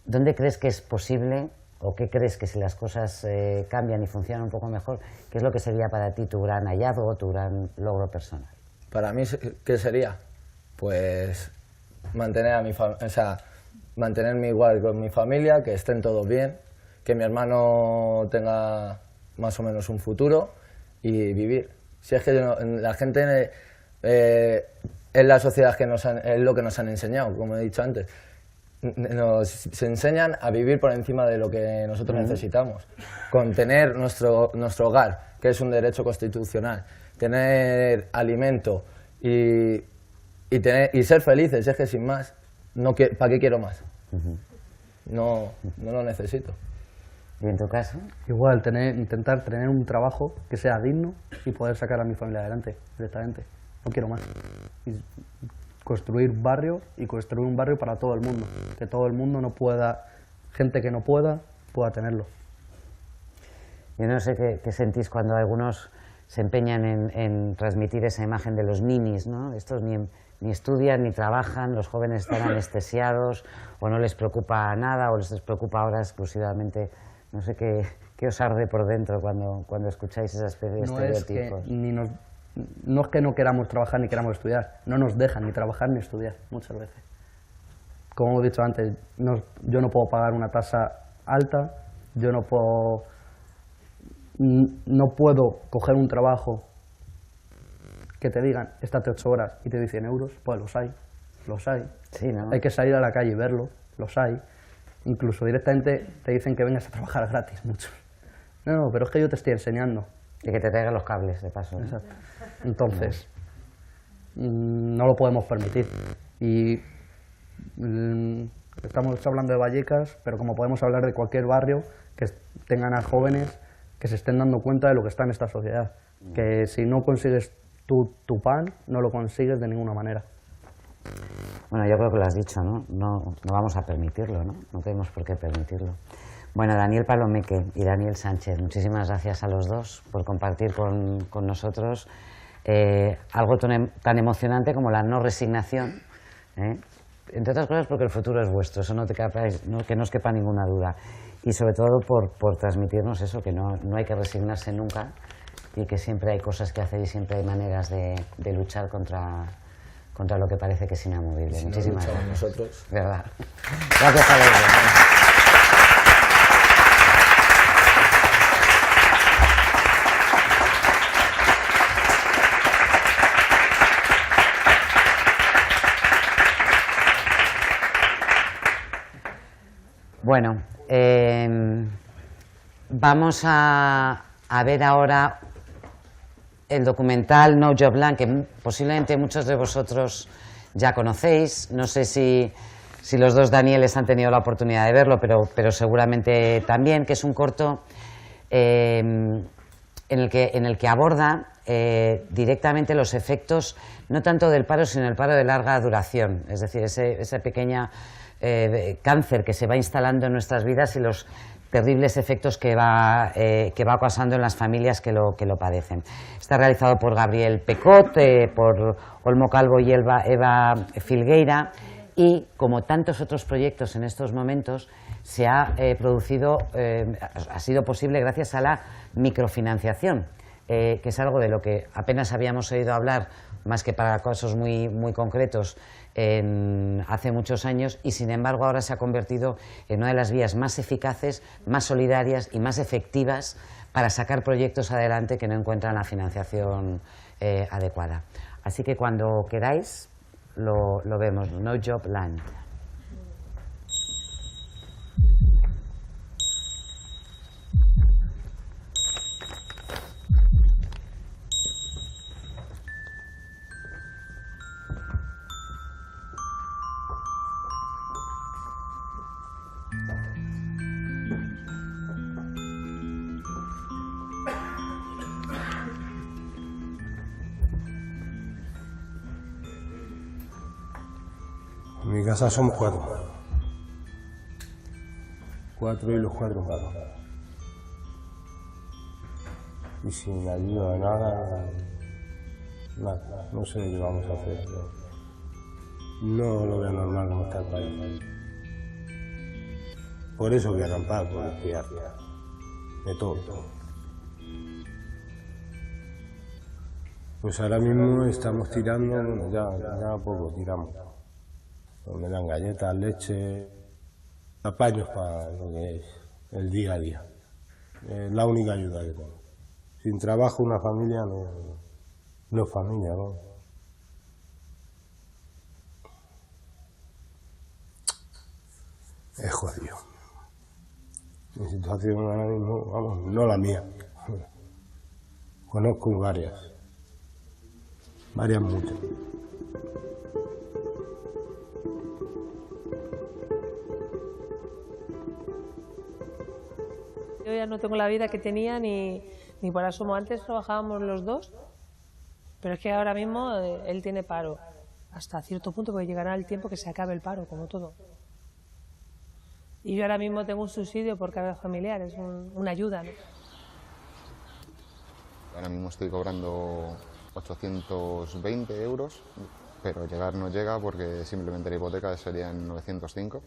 ¿Dónde crees que es posible o qué crees que si las cosas cambian y funcionan un poco mejor, qué es lo que sería para ti tu gran hallazgo, tu gran logro personal? Para mí, ¿qué sería? Pues mantener mantenerme igual con mi familia, que estén todos bien, que mi hermano tenga más o menos un futuro y vivir. Si es que la gente es la sociedad que es lo que nos han enseñado, como he dicho antes. Se enseñan a vivir por encima de lo que nosotros necesitamos, con tener nuestro hogar, que es un derecho constitucional, tener alimento y ser felices, es que sin más, ¿para qué quiero más? No lo necesito. ¿Y en tu caso? Igual, intentar tener un trabajo que sea digno y poder sacar a mi familia adelante directamente. No quiero más. Y construir barrio y construir un barrio para todo el mundo. Que todo el mundo gente que no pueda tenerlo. Yo no sé qué sentís cuando algunos se empeñan en transmitir esa imagen de los ninis, ¿no? Estos ni estudian ni trabajan, los jóvenes están anestesiados o no les preocupa nada o les preocupa ahora exclusivamente. No sé qué os arde por dentro cuando escucháis esa especie de estereotipos. No es que no queramos trabajar ni queramos estudiar, no nos dejan ni trabajar ni estudiar muchas veces. Como he dicho antes, yo no puedo pagar una tasa alta, yo no puedo coger un trabajo que te digan, estate 8 horas y te doy 100 euros, pues los hay. Sí, ¿no? Hay que salir a la calle y verlo, los hay. Incluso directamente te dicen que vengas a trabajar gratis, muchos. No, pero es que yo te estoy enseñando. Y que te traigan los cables, de paso. Exacto. Entonces, no lo podemos permitir. Y estamos hablando de Vallecas, pero como podemos hablar de cualquier barrio, que tengan a jóvenes que se estén dando cuenta de lo que está en esta sociedad. Que si no consigues tu pan, no lo consigues de ninguna manera. Bueno, yo creo que lo has dicho, ¿no? No vamos a permitirlo, ¿no? No tenemos por qué permitirlo. Bueno, Daniel Palomeque y Daniel Sánchez, muchísimas gracias a los dos por compartir con nosotros algo tan emocionante como la no resignación, entre otras cosas porque el futuro es vuestro, eso que no os quepa ninguna duda, y sobre todo por transmitirnos eso, que no hay que resignarse nunca y que siempre hay cosas que hacer y siempre hay maneras de luchar contra lo que parece que es inamovible. Si muchísimas no gracias. Nosotros. ¿Verdad? Gracias a los dos. Bueno, vamos a ver ahora el documental No Job Land, que posiblemente muchos de vosotros ya conocéis. No sé si los dos Danieles han tenido la oportunidad de verlo, pero seguramente también, que es un corto en el que aborda directamente los efectos, no tanto del paro, sino del paro de larga duración, es decir, ese pequeño cáncer que se va instalando en nuestras vidas y los terribles efectos que va causando en las familias que lo padecen. Está realizado por Gabriel Pecot, por Olmo Calvo y Eva Filgueira, y como tantos otros proyectos en estos momentos se ha sido posible gracias a la microfinanciación, que es algo de lo que apenas habíamos oído hablar, más que para casos muy, muy concretos, hace muchos años, y sin embargo ahora se ha convertido en una de las vías más eficaces, más solidarias y más efectivas para sacar proyectos adelante que no encuentran la financiación adecuada. Así que cuando queráis lo vemos. No Job Land. En mi casa somos 4. 4 y los 4 paros. Y sin ayuda de nada, no sé qué vamos a hacer. No lo veo normal como está el país. Por eso voy a acampar, por estudiar. De todo. Pues ahora mismo estamos tirando, bueno, ya poco tiramos. Pues me dan galletas, leche, apaños para lo que es el día a día. Es la única ayuda que tengo. Sin trabajo una familia no es familia, ¿no? Es jodido. Mi situación ahora mismo, vamos, no la mía. Conozco varias muchas. Yo ya no tengo la vida que tenía ni por asomo. Antes trabajábamos los dos, pero es que ahora mismo él tiene paro. Hasta cierto punto, porque llegará el tiempo que se acabe el paro, como todo. Y yo ahora mismo tengo un subsidio por cada familiar, es una ayuda, ¿no? Ahora mismo estoy cobrando 820 euros, pero llegar no llega porque simplemente la hipoteca serían 905,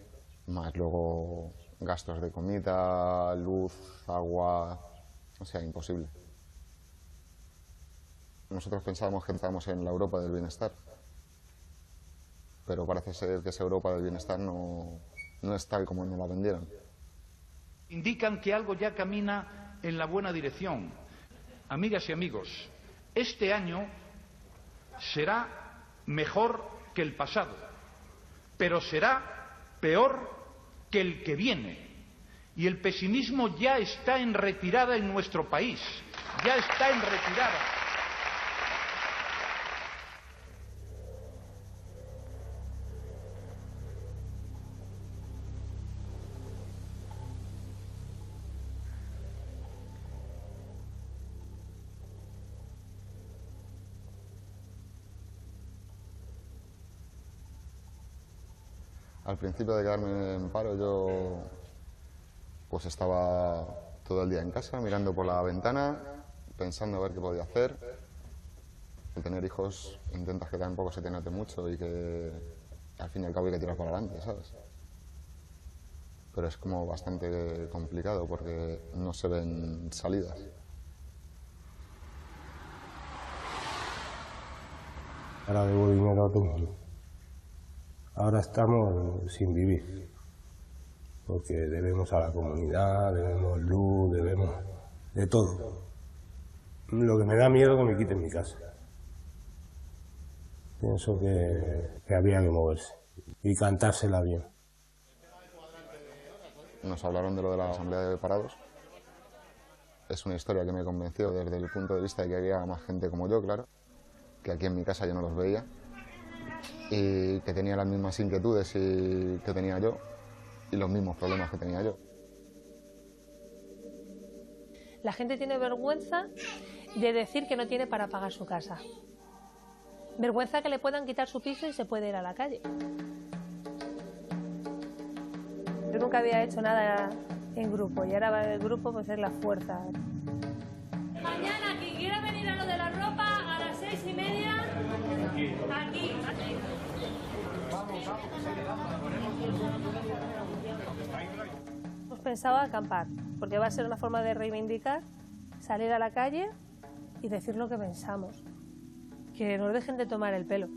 más luego gastos de comida, luz, agua, o sea, imposible. Nosotros pensábamos que estábamos en la Europa del bienestar, pero parece ser que esa Europa del bienestar no es tal como nos la vendieron. Indican que algo ya camina en la buena dirección. Amigas y amigos, este año será mejor que el pasado, pero será peor que el que viene. Y el pesimismo ya está en retirada en nuestro país, ya está en retirada. Al principio de quedarme en paro yo pues estaba todo el día en casa mirando por la ventana, pensando a ver qué podía hacer. Al tener hijos intentas que tampoco se te note mucho y que al fin y al cabo hay que tirar para adelante, ¿sabes? Pero es como bastante complicado porque no se ven salidas. Ahora debo dinero a todo el mundo. Ahora estamos sin vivir, porque debemos a la comunidad, debemos luz, debemos de todo. Lo que me da miedo es que me quiten mi casa. Pienso que había que moverse y cantársela bien. Nos hablaron de lo de la asamblea de parados. Es una historia que me convenció desde el punto de vista de que había más gente como yo, claro, que aquí en mi casa yo no los veía, y que tenía las mismas inquietudes que tenía yo y los mismos problemas que tenía yo. La gente tiene vergüenza de decir que no tiene para pagar su casa. Vergüenza que le puedan quitar su piso y se puede ir a la calle. Yo nunca había hecho nada en grupo y ahora el grupo pues es la fuerza. Mañana quien quiera venir a lo de la ropa a las 6:30, aquí. Hemos pensado acampar, porque va a ser una forma de reivindicar, salir a la calle y decir lo que pensamos. Que nos dejen de tomar el pelo.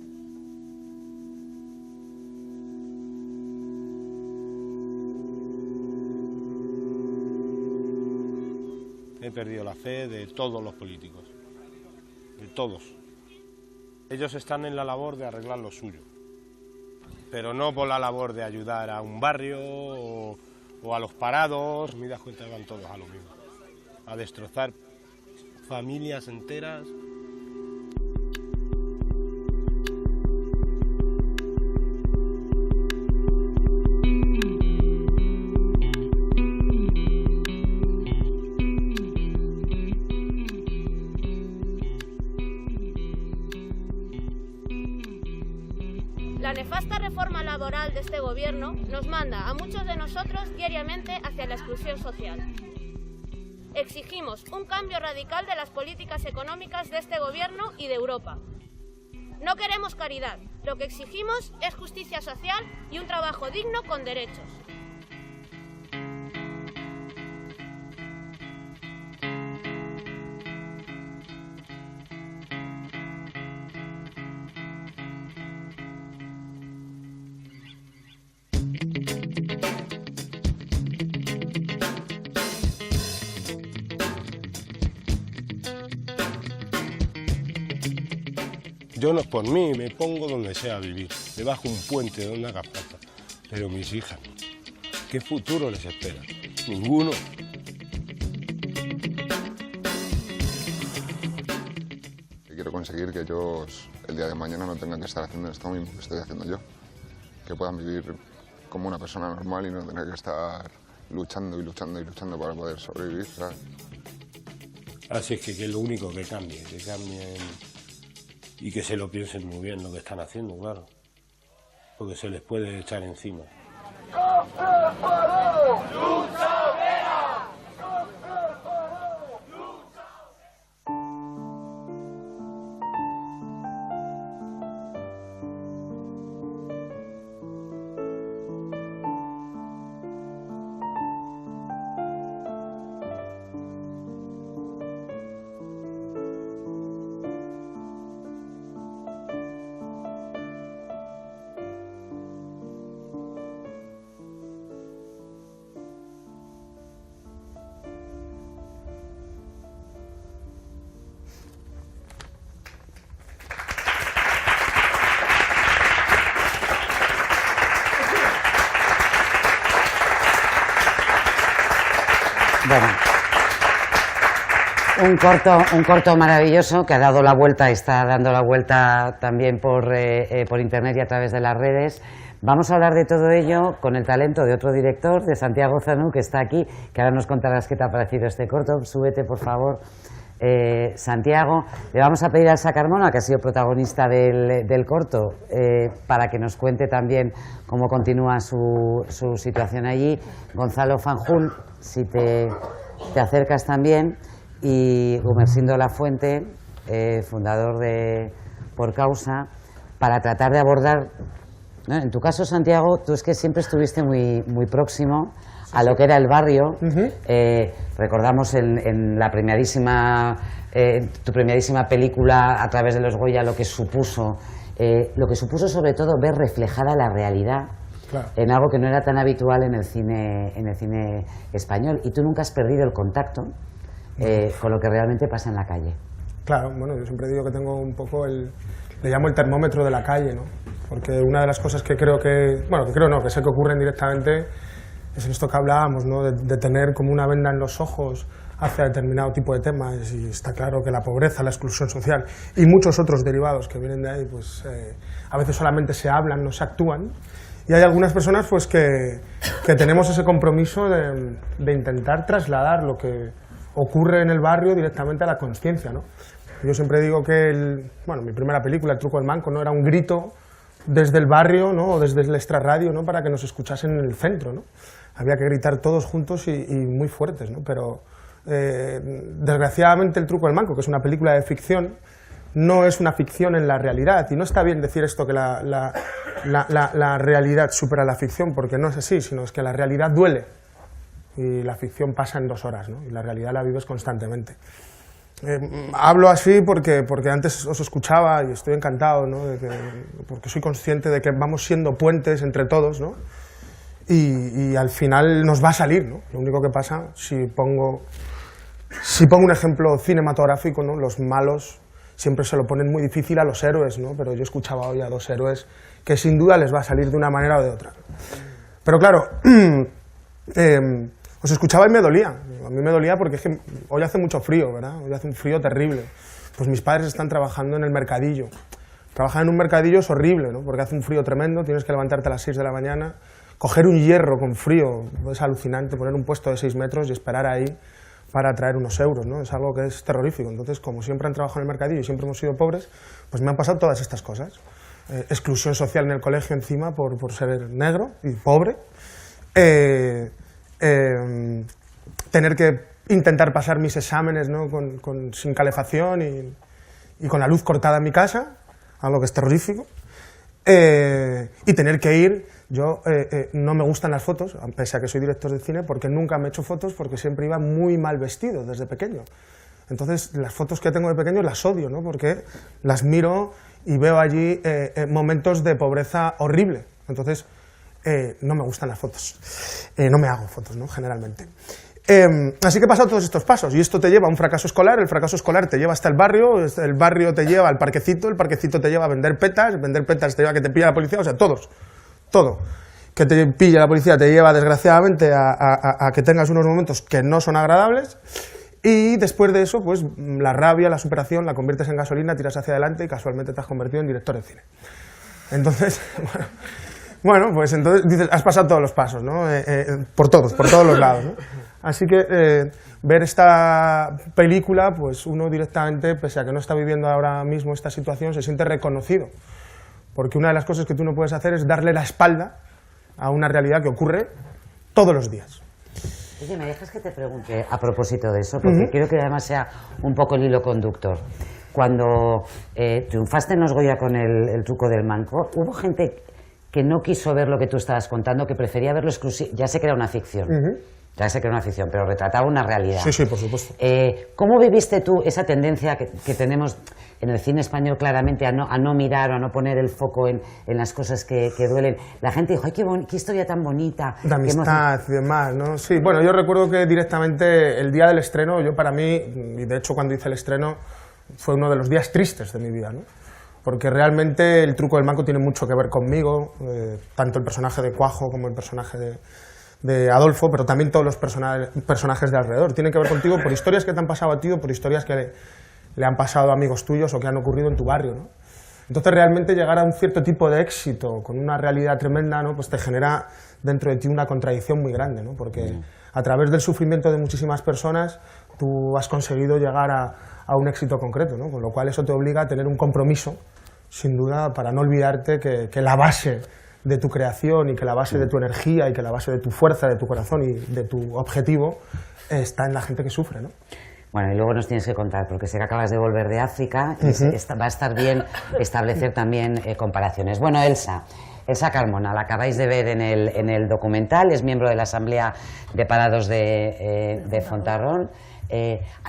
He perdido la fe de todos los políticos, de todos. Ellos están en la labor de arreglar lo suyo, pero no por la labor de ayudar a un barrio o a los parados. Me das cuenta que van todos a lo mismo, a destrozar familias enteras. La La nefasta reforma laboral de este gobierno nos manda a muchos de nosotros diariamente hacia la exclusión social. Exigimos un cambio radical de las políticas económicas de este gobierno y de Europa. No queremos caridad, lo que exigimos es justicia social y un trabajo digno con derechos. Yo no, por mí, me pongo donde sea a vivir, debajo de un puente, donde haga falta. Pero mis hijas, ¿qué futuro les espera? Ninguno. Quiero conseguir que ellos el día de mañana no tengan que estar haciendo esto mismo que estoy haciendo yo. Que puedan vivir como una persona normal y no tener que estar luchando y luchando y luchando para poder sobrevivir, ¿sabes? Así es que lo único que cambien y que se lo piensen muy bien lo que están haciendo, claro. Porque se les puede echar encima. Bueno, un corto maravilloso que ha dado la vuelta, está dando la vuelta también por internet y a través de las redes. Vamos a hablar de todo ello con el talento de otro director, de Santiago Zanú, que está aquí, que ahora nos contarás qué te ha parecido este corto. Súbete, por favor, Santiago. Le vamos a pedir a Elsa Carmona, que ha sido protagonista del corto, para que nos cuente también cómo continúa su situación allí. Gonzalo Fanjul, si te acercas también, y Gumersindo Lafuente, fundador de Por Causa, para tratar de abordar, ¿no? En tu caso, Santiago, tú es que siempre estuviste muy próximo a lo que era el barrio. Recordamos en la premiadísima, tu premiadísima película A través de los Goya, lo que supuso sobre todo ver reflejada la realidad. Claro. En algo que no era tan habitual en el cine español, y tú nunca has perdido el contacto con lo que realmente pasa en la calle. Claro, bueno, yo siempre digo que tengo un poco le llamo el termómetro de la calle, ¿no? Porque una de las cosas que creo que sé que ocurren directamente es en esto que hablábamos, ¿no? De tener como una venda en los ojos hacia determinado tipo de temas, y está claro que la pobreza, la exclusión social y muchos otros derivados que vienen de ahí, pues a veces solamente se hablan, no se actúan. Y hay algunas personas pues que tenemos ese compromiso de intentar trasladar lo que ocurre en el barrio directamente a la conciencia, ¿no? Yo siempre digo que mi primera película, El truco del manco, ¿no? Era un grito desde el barrio, ¿no? O desde el extrarradio, ¿no? Para que nos escuchasen en el centro, ¿no? Había que gritar todos juntos y muy fuertes, ¿no? Pero desgraciadamente El truco del manco, que es una película de ficción, no es una ficción en la realidad, y no está bien decir esto, que la realidad supera la ficción, porque no es así, sino es que la realidad duele y la ficción pasa en 2 horas, ¿no? Y la realidad la vives constantemente. Hablo así porque antes os escuchaba y estoy encantado, ¿no? Porque soy consciente de que vamos siendo puentes entre todos, ¿no? Y al final nos va a salir, ¿no? Lo único que pasa, si pongo un ejemplo cinematográfico, ¿no? Los malos siempre se lo ponen muy difícil a los héroes, ¿no? Pero yo escuchaba hoy a 2 héroes que sin duda les va a salir de una manera o de otra. Pero claro, os escuchaba y me dolía. A mí me dolía porque es que hoy hace mucho frío, ¿verdad? Hoy hace un frío terrible. Pues mis padres están trabajando en el mercadillo. Trabajar en un mercadillo es horrible, ¿no? Porque hace un frío tremendo, tienes que levantarte a las 6 de la mañana, coger un hierro con frío, es alucinante, poner un puesto de 6 metros y esperar ahí para traer unos euros, ¿no? Es algo que es terrorífico. Entonces, como siempre han trabajado en el mercadillo y siempre hemos sido pobres, pues me han pasado todas estas cosas. exclusión social en el colegio encima por ser negro y pobre, tener que intentar pasar mis exámenes, ¿no? sin calefacción y con la luz cortada en mi casa, algo que es terrorífico, y tener que ir. Yo no me gustan las fotos, pese a que soy director de cine, porque nunca me he hecho fotos, porque siempre iba muy mal vestido desde pequeño. Entonces las fotos que tengo de pequeño las odio, ¿no? Porque las miro y veo allí momentos de pobreza horrible. Entonces no me gustan las fotos, no me hago fotos, ¿no? Generalmente. Así que he pasado todos estos pasos y esto te lleva a un fracaso escolar, el fracaso escolar te lleva hasta el barrio te lleva al parquecito, el parquecito te lleva a vender petas te lleva a que te pilla la policía, o sea, todo que te pilla la policía te lleva desgraciadamente a que tengas unos momentos que no son agradables y después de eso, pues la rabia, la superación la conviertes en gasolina, tiras hacia adelante y casualmente te has convertido en director de cine. Entonces, bueno, pues entonces dices, has pasado todos los pasos, ¿no? Por todos los lados, ¿no? Así que ver esta película, pues uno directamente, pese a que no está viviendo ahora mismo esta situación, se siente reconocido. Porque una de las cosas que tú no puedes hacer es darle la espalda a una realidad que ocurre todos los días. Oye, ¿me dejas que te pregunte a propósito de eso? Porque quiero que además sea un poco el hilo conductor. Cuando triunfaste en Los Goya con el truco del manco, hubo gente que no quiso ver lo que tú estabas contando, que prefería verlo exclusivo. Ya sé que era una ficción. Ya sé que era una ficción, pero retrataba una realidad. Sí, por supuesto. ¿Cómo viviste tú esa tendencia que tenemos en el cine español claramente a no mirar o a no poner el foco en las cosas que duelen? La gente dijo, ¡ay, qué historia tan bonita! De amistad y demás, ¿no? Sí, bueno, yo recuerdo que directamente el día del estreno, yo para mí, y de hecho cuando hice el estreno, fue uno de los días tristes de mi vida, ¿no? Porque realmente el truco del manco tiene mucho que ver conmigo, tanto el personaje de Cuajo como el personaje de Adolfo, pero también todos los personajes de alrededor. Tienen que ver contigo por historias que te han pasado a ti o por historias que le han pasado a amigos tuyos o que han ocurrido en tu barrio, ¿no? Entonces realmente llegar a un cierto tipo de éxito con una realidad tremenda, ¿no? Pues te genera dentro de ti una contradicción muy grande, ¿no? Porque a través del sufrimiento de muchísimas personas tú has conseguido llegar a un éxito concreto, ¿no? Con lo cual eso te obliga a tener un compromiso, sin duda, para no olvidarte que la base de tu creación y que la base de tu energía y que la base de tu fuerza, de tu corazón y de tu objetivo está en la gente que sufre, ¿no? Bueno, y luego nos tienes que contar, porque sé que acabas de volver de África y va a estar bien establecer también comparaciones. Bueno, Elsa Carmona, la acabáis de ver en el documental, es miembro de la Asamblea de Parados de Fontarrón.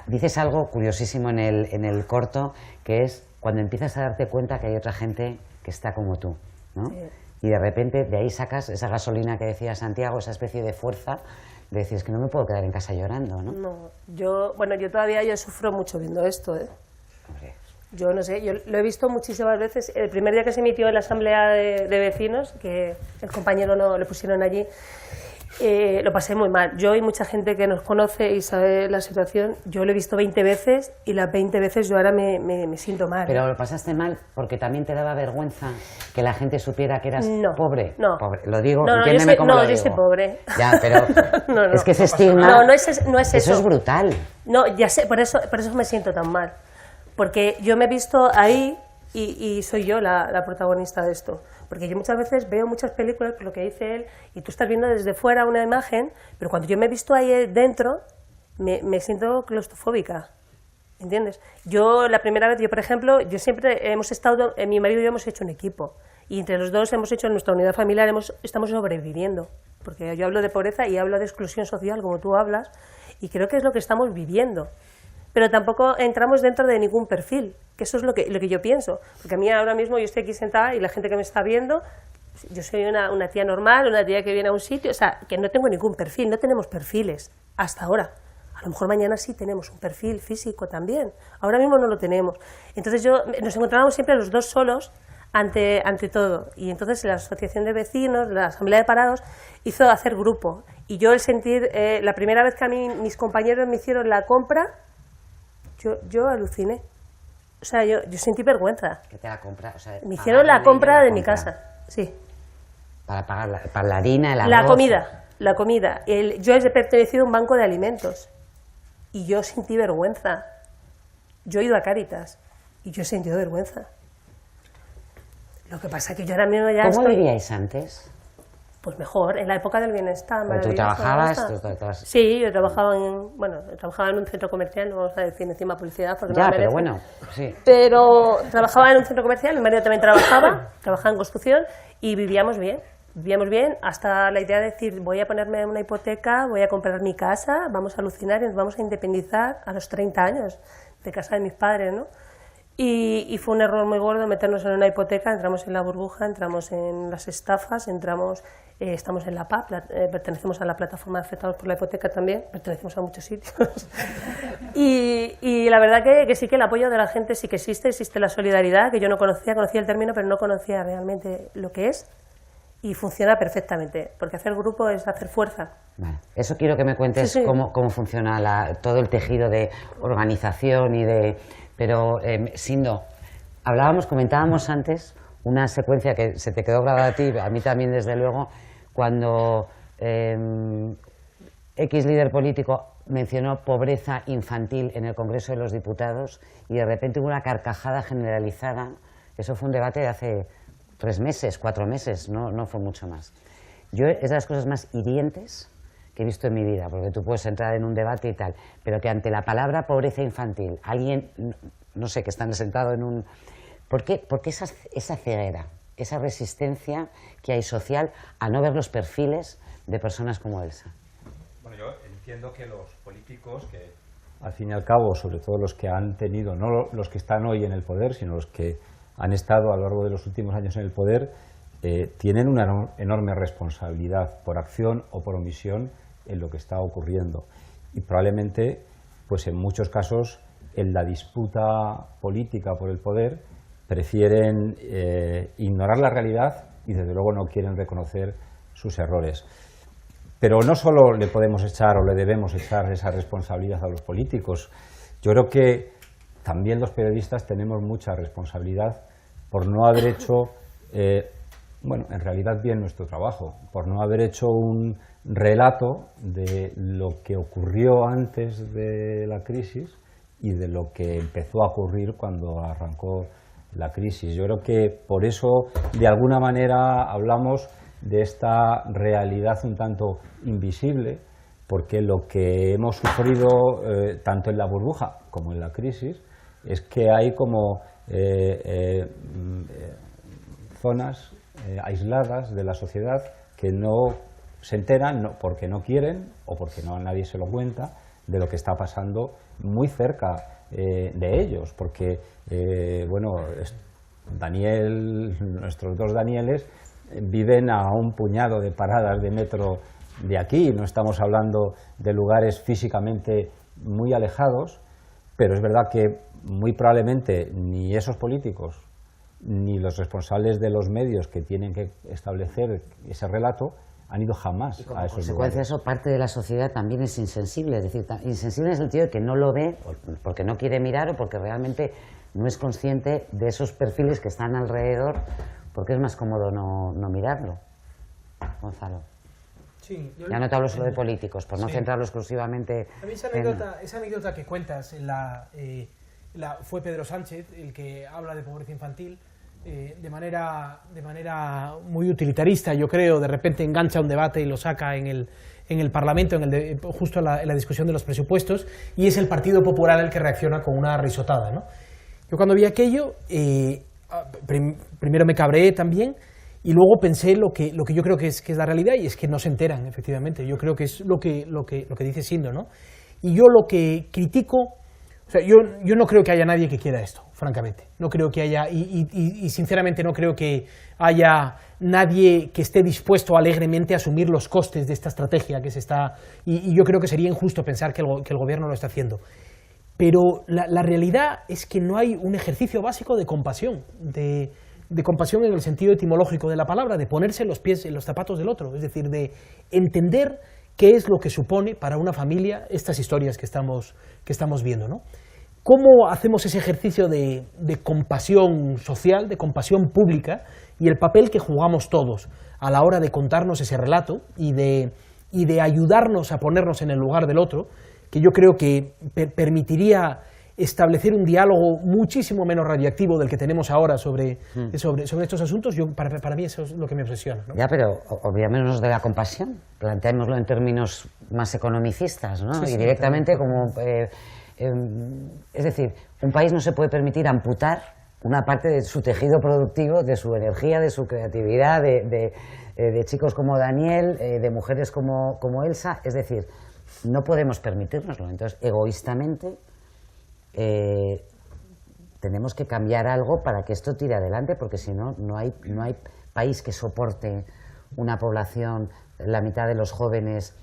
Dices algo curiosísimo en el corto, que es cuando empiezas a darte cuenta que hay otra gente que está como tú, ¿no? Sí. Y de repente de ahí sacas esa gasolina que decía Santiago, esa especie de fuerza de decir, es que no me puedo quedar en casa llorando, ¿no? No, yo todavía sufro mucho viendo esto, ¿eh? Hombre. Yo no sé, yo lo he visto muchísimas veces. El primer día que se emitió en la asamblea de vecinos, que el compañero no le pusieron allí, lo pasé muy mal. Yo y mucha gente que nos conoce y sabe la situación, yo lo he visto 20 veces y las 20 veces yo ahora me siento mal. ¿Pero lo pasaste mal porque también te daba vergüenza que la gente supiera que eras pobre? No, pobre. Lo digo, no, entiéndeme cómo lo digo. No, yo soy pobre. Ya, pero no. Es que ese estigma... No es eso. Eso es brutal. No, ya sé, por eso me siento tan mal. Porque yo me he visto ahí y soy yo la protagonista de esto. Porque yo muchas veces veo muchas películas, por lo que dice él, y tú estás viendo desde fuera una imagen, pero cuando yo me he visto ahí dentro, me siento claustrofóbica, ¿entiendes? Yo, la primera vez, por ejemplo, yo siempre hemos estado, mi marido y yo hemos hecho un equipo, y entre los dos hemos hecho nuestra unidad familiar, estamos sobreviviendo, porque yo hablo de pobreza y hablo de exclusión social, como tú hablas, y creo que es lo que estamos viviendo. Pero tampoco entramos dentro de ningún perfil, que eso es lo que yo pienso. Porque a mí ahora mismo yo estoy aquí sentada y la gente que me está viendo, yo soy una tía normal, una tía que viene a un sitio, o sea, que no tengo ningún perfil, no tenemos perfiles hasta ahora. A lo mejor mañana sí tenemos un perfil físico también, ahora mismo no lo tenemos. Entonces nos encontrábamos siempre los dos solos ante todo. Y entonces la asociación de vecinos, la asamblea de parados, hizo hacer grupo. Y yo el sentir, la primera vez que a mí mis compañeros me hicieron la compra, yo aluciné. O sea, yo sentí vergüenza. ¿Qué te la compra? O sea, me hicieron la compra de mi casa, sí. Para pagar para la harina, el arroz. La comida. Yo he pertenecido a un banco de alimentos y yo sentí vergüenza. Yo he ido a Cáritas y yo he sentido vergüenza. Lo que pasa es que yo ahora mismo ya ¿Cómo estoy... vivíais antes? Pues mejor, en la época del bienestar. ¿Tú trabajabas? Sí, yo trabajaba en un centro comercial, no vamos a decir encima publicidad porque ya, no pero merece. bueno, sí. Pero trabajaba en un centro comercial, mi marido también trabajaba en construcción y vivíamos bien hasta la idea de decir voy a ponerme una hipoteca, voy a comprar mi casa, vamos a alucinar y nos vamos a independizar a los 30 años de casa de mis padres, ¿no? Y fue un error muy gordo meternos en una hipoteca, entramos en la burbuja, entramos en las estafas, estamos en la PAP, pertenecemos a la plataforma de afectados por la hipoteca también, pertenecemos a muchos sitios. y la verdad que sí que el apoyo de la gente sí que existe la solidaridad, que yo no conocía el término, pero no conocía realmente lo que es, y funciona perfectamente, porque hacer grupo es hacer fuerza. Vale. Eso quiero que me cuentes Sí. cómo funciona todo el tejido de organización y de... Pero, Sindo, comentábamos antes una secuencia que se te quedó grabada a ti, a mí también desde luego, cuando X líder político mencionó pobreza infantil en el Congreso de los Diputados y de repente hubo una carcajada generalizada. Eso fue un debate de hace 3 meses, 4 meses, no fue mucho más. Es de las cosas más hirientes que he visto en mi vida, porque tú puedes entrar en un debate y tal, pero que ante la palabra pobreza infantil, alguien, no sé, que están sentado en un... ¿Por qué esa ceguera, esa resistencia que hay social a no ver los perfiles de personas como Elsa? Bueno, yo entiendo que los políticos, que al fin y al cabo, sobre todo los que han tenido, no los que están hoy en el poder, sino los que han estado a lo largo de los últimos años en el poder, tienen una enorme responsabilidad por acción o por omisión en lo que está ocurriendo. Y probablemente, pues en muchos casos, en la disputa política por el poder, prefieren ignorar la realidad y desde luego no quieren reconocer sus errores. Pero no solo le podemos echar o le debemos echar esa responsabilidad a los políticos. Yo creo que también los periodistas tenemos mucha responsabilidad por no haber hecho, en realidad bien nuestro trabajo, por no haber hecho un relato de lo que ocurrió antes de la crisis y de lo que empezó a ocurrir cuando arrancó la crisis. Yo creo que por eso, de alguna manera, hablamos de esta realidad un tanto invisible, porque lo que hemos sufrido tanto en la burbuja como en la crisis es que hay como zonas aisladas de la sociedad que no se enteran porque no quieren o porque nadie se lo cuenta de lo que está pasando muy cerca de ellos, porque nuestros 2 Danieles viven a un puñado de paradas de metro de aquí, no estamos hablando de lugares físicamente muy alejados, pero es verdad que muy probablemente ni esos políticos ni los responsables de los medios que tienen que establecer ese relato han ido jamás a esos lugares. Eso, parte de la sociedad también es insensible, es decir, insensible en el sentido de que no lo ve porque no quiere mirar o porque realmente no es consciente de esos perfiles que están alrededor, porque es más cómodo no mirarlo. Gonzalo. Sí, ya no te hablo solo de políticos, por no centrarlo exclusivamente a mí esa anécdota que cuentas fue Pedro Sánchez el que habla de pobreza infantil de manera muy utilitarista, yo creo. De repente engancha un debate y lo saca en el Parlamento, justo en la discusión de los presupuestos, y es el Partido Popular el que reacciona con una risotada, ¿no? Yo cuando vi aquello, primero me cabreé también, y luego pensé lo que yo creo que es la realidad, y es que no se enteran, efectivamente. Yo creo que es lo que dice Sindo, ¿no? Y yo lo que critico, o sea, yo no creo que haya nadie que quiera esto, francamente. No creo que haya, y sinceramente no creo que haya nadie que esté dispuesto alegremente a asumir los costes de esta estrategia que se está... Y yo creo que sería injusto pensar que el gobierno lo está haciendo. Pero la realidad es que no hay un ejercicio básico de compasión, de compasión en el sentido etimológico de la palabra, de ponerse los pies en los zapatos del otro, es decir, de entender qué es lo que supone para una familia estas historias que estamos viendo, ¿no? ¿Cómo hacemos ese ejercicio de compasión social, de compasión pública, y el papel que jugamos todos a la hora de contarnos ese relato y de ayudarnos a ponernos en el lugar del otro, que yo creo que permitiría establecer un diálogo muchísimo menos radiactivo del que tenemos ahora sobre estos asuntos. Para mí eso es lo que me obsesiona, ¿no? Ya, pero olvidémonos de la compasión, planteémoslo en términos más economicistas, ¿no? Sí, y directamente como... es decir, un país no se puede permitir amputar una parte de su tejido productivo, de su energía, de su creatividad, de chicos como Daniel, de mujeres como Elsa. Es decir, no podemos permitírnoslo. Entonces, egoístamente, tenemos que cambiar algo para que esto tire adelante, porque si no, no hay país que soporte una población, la mitad de los jóvenes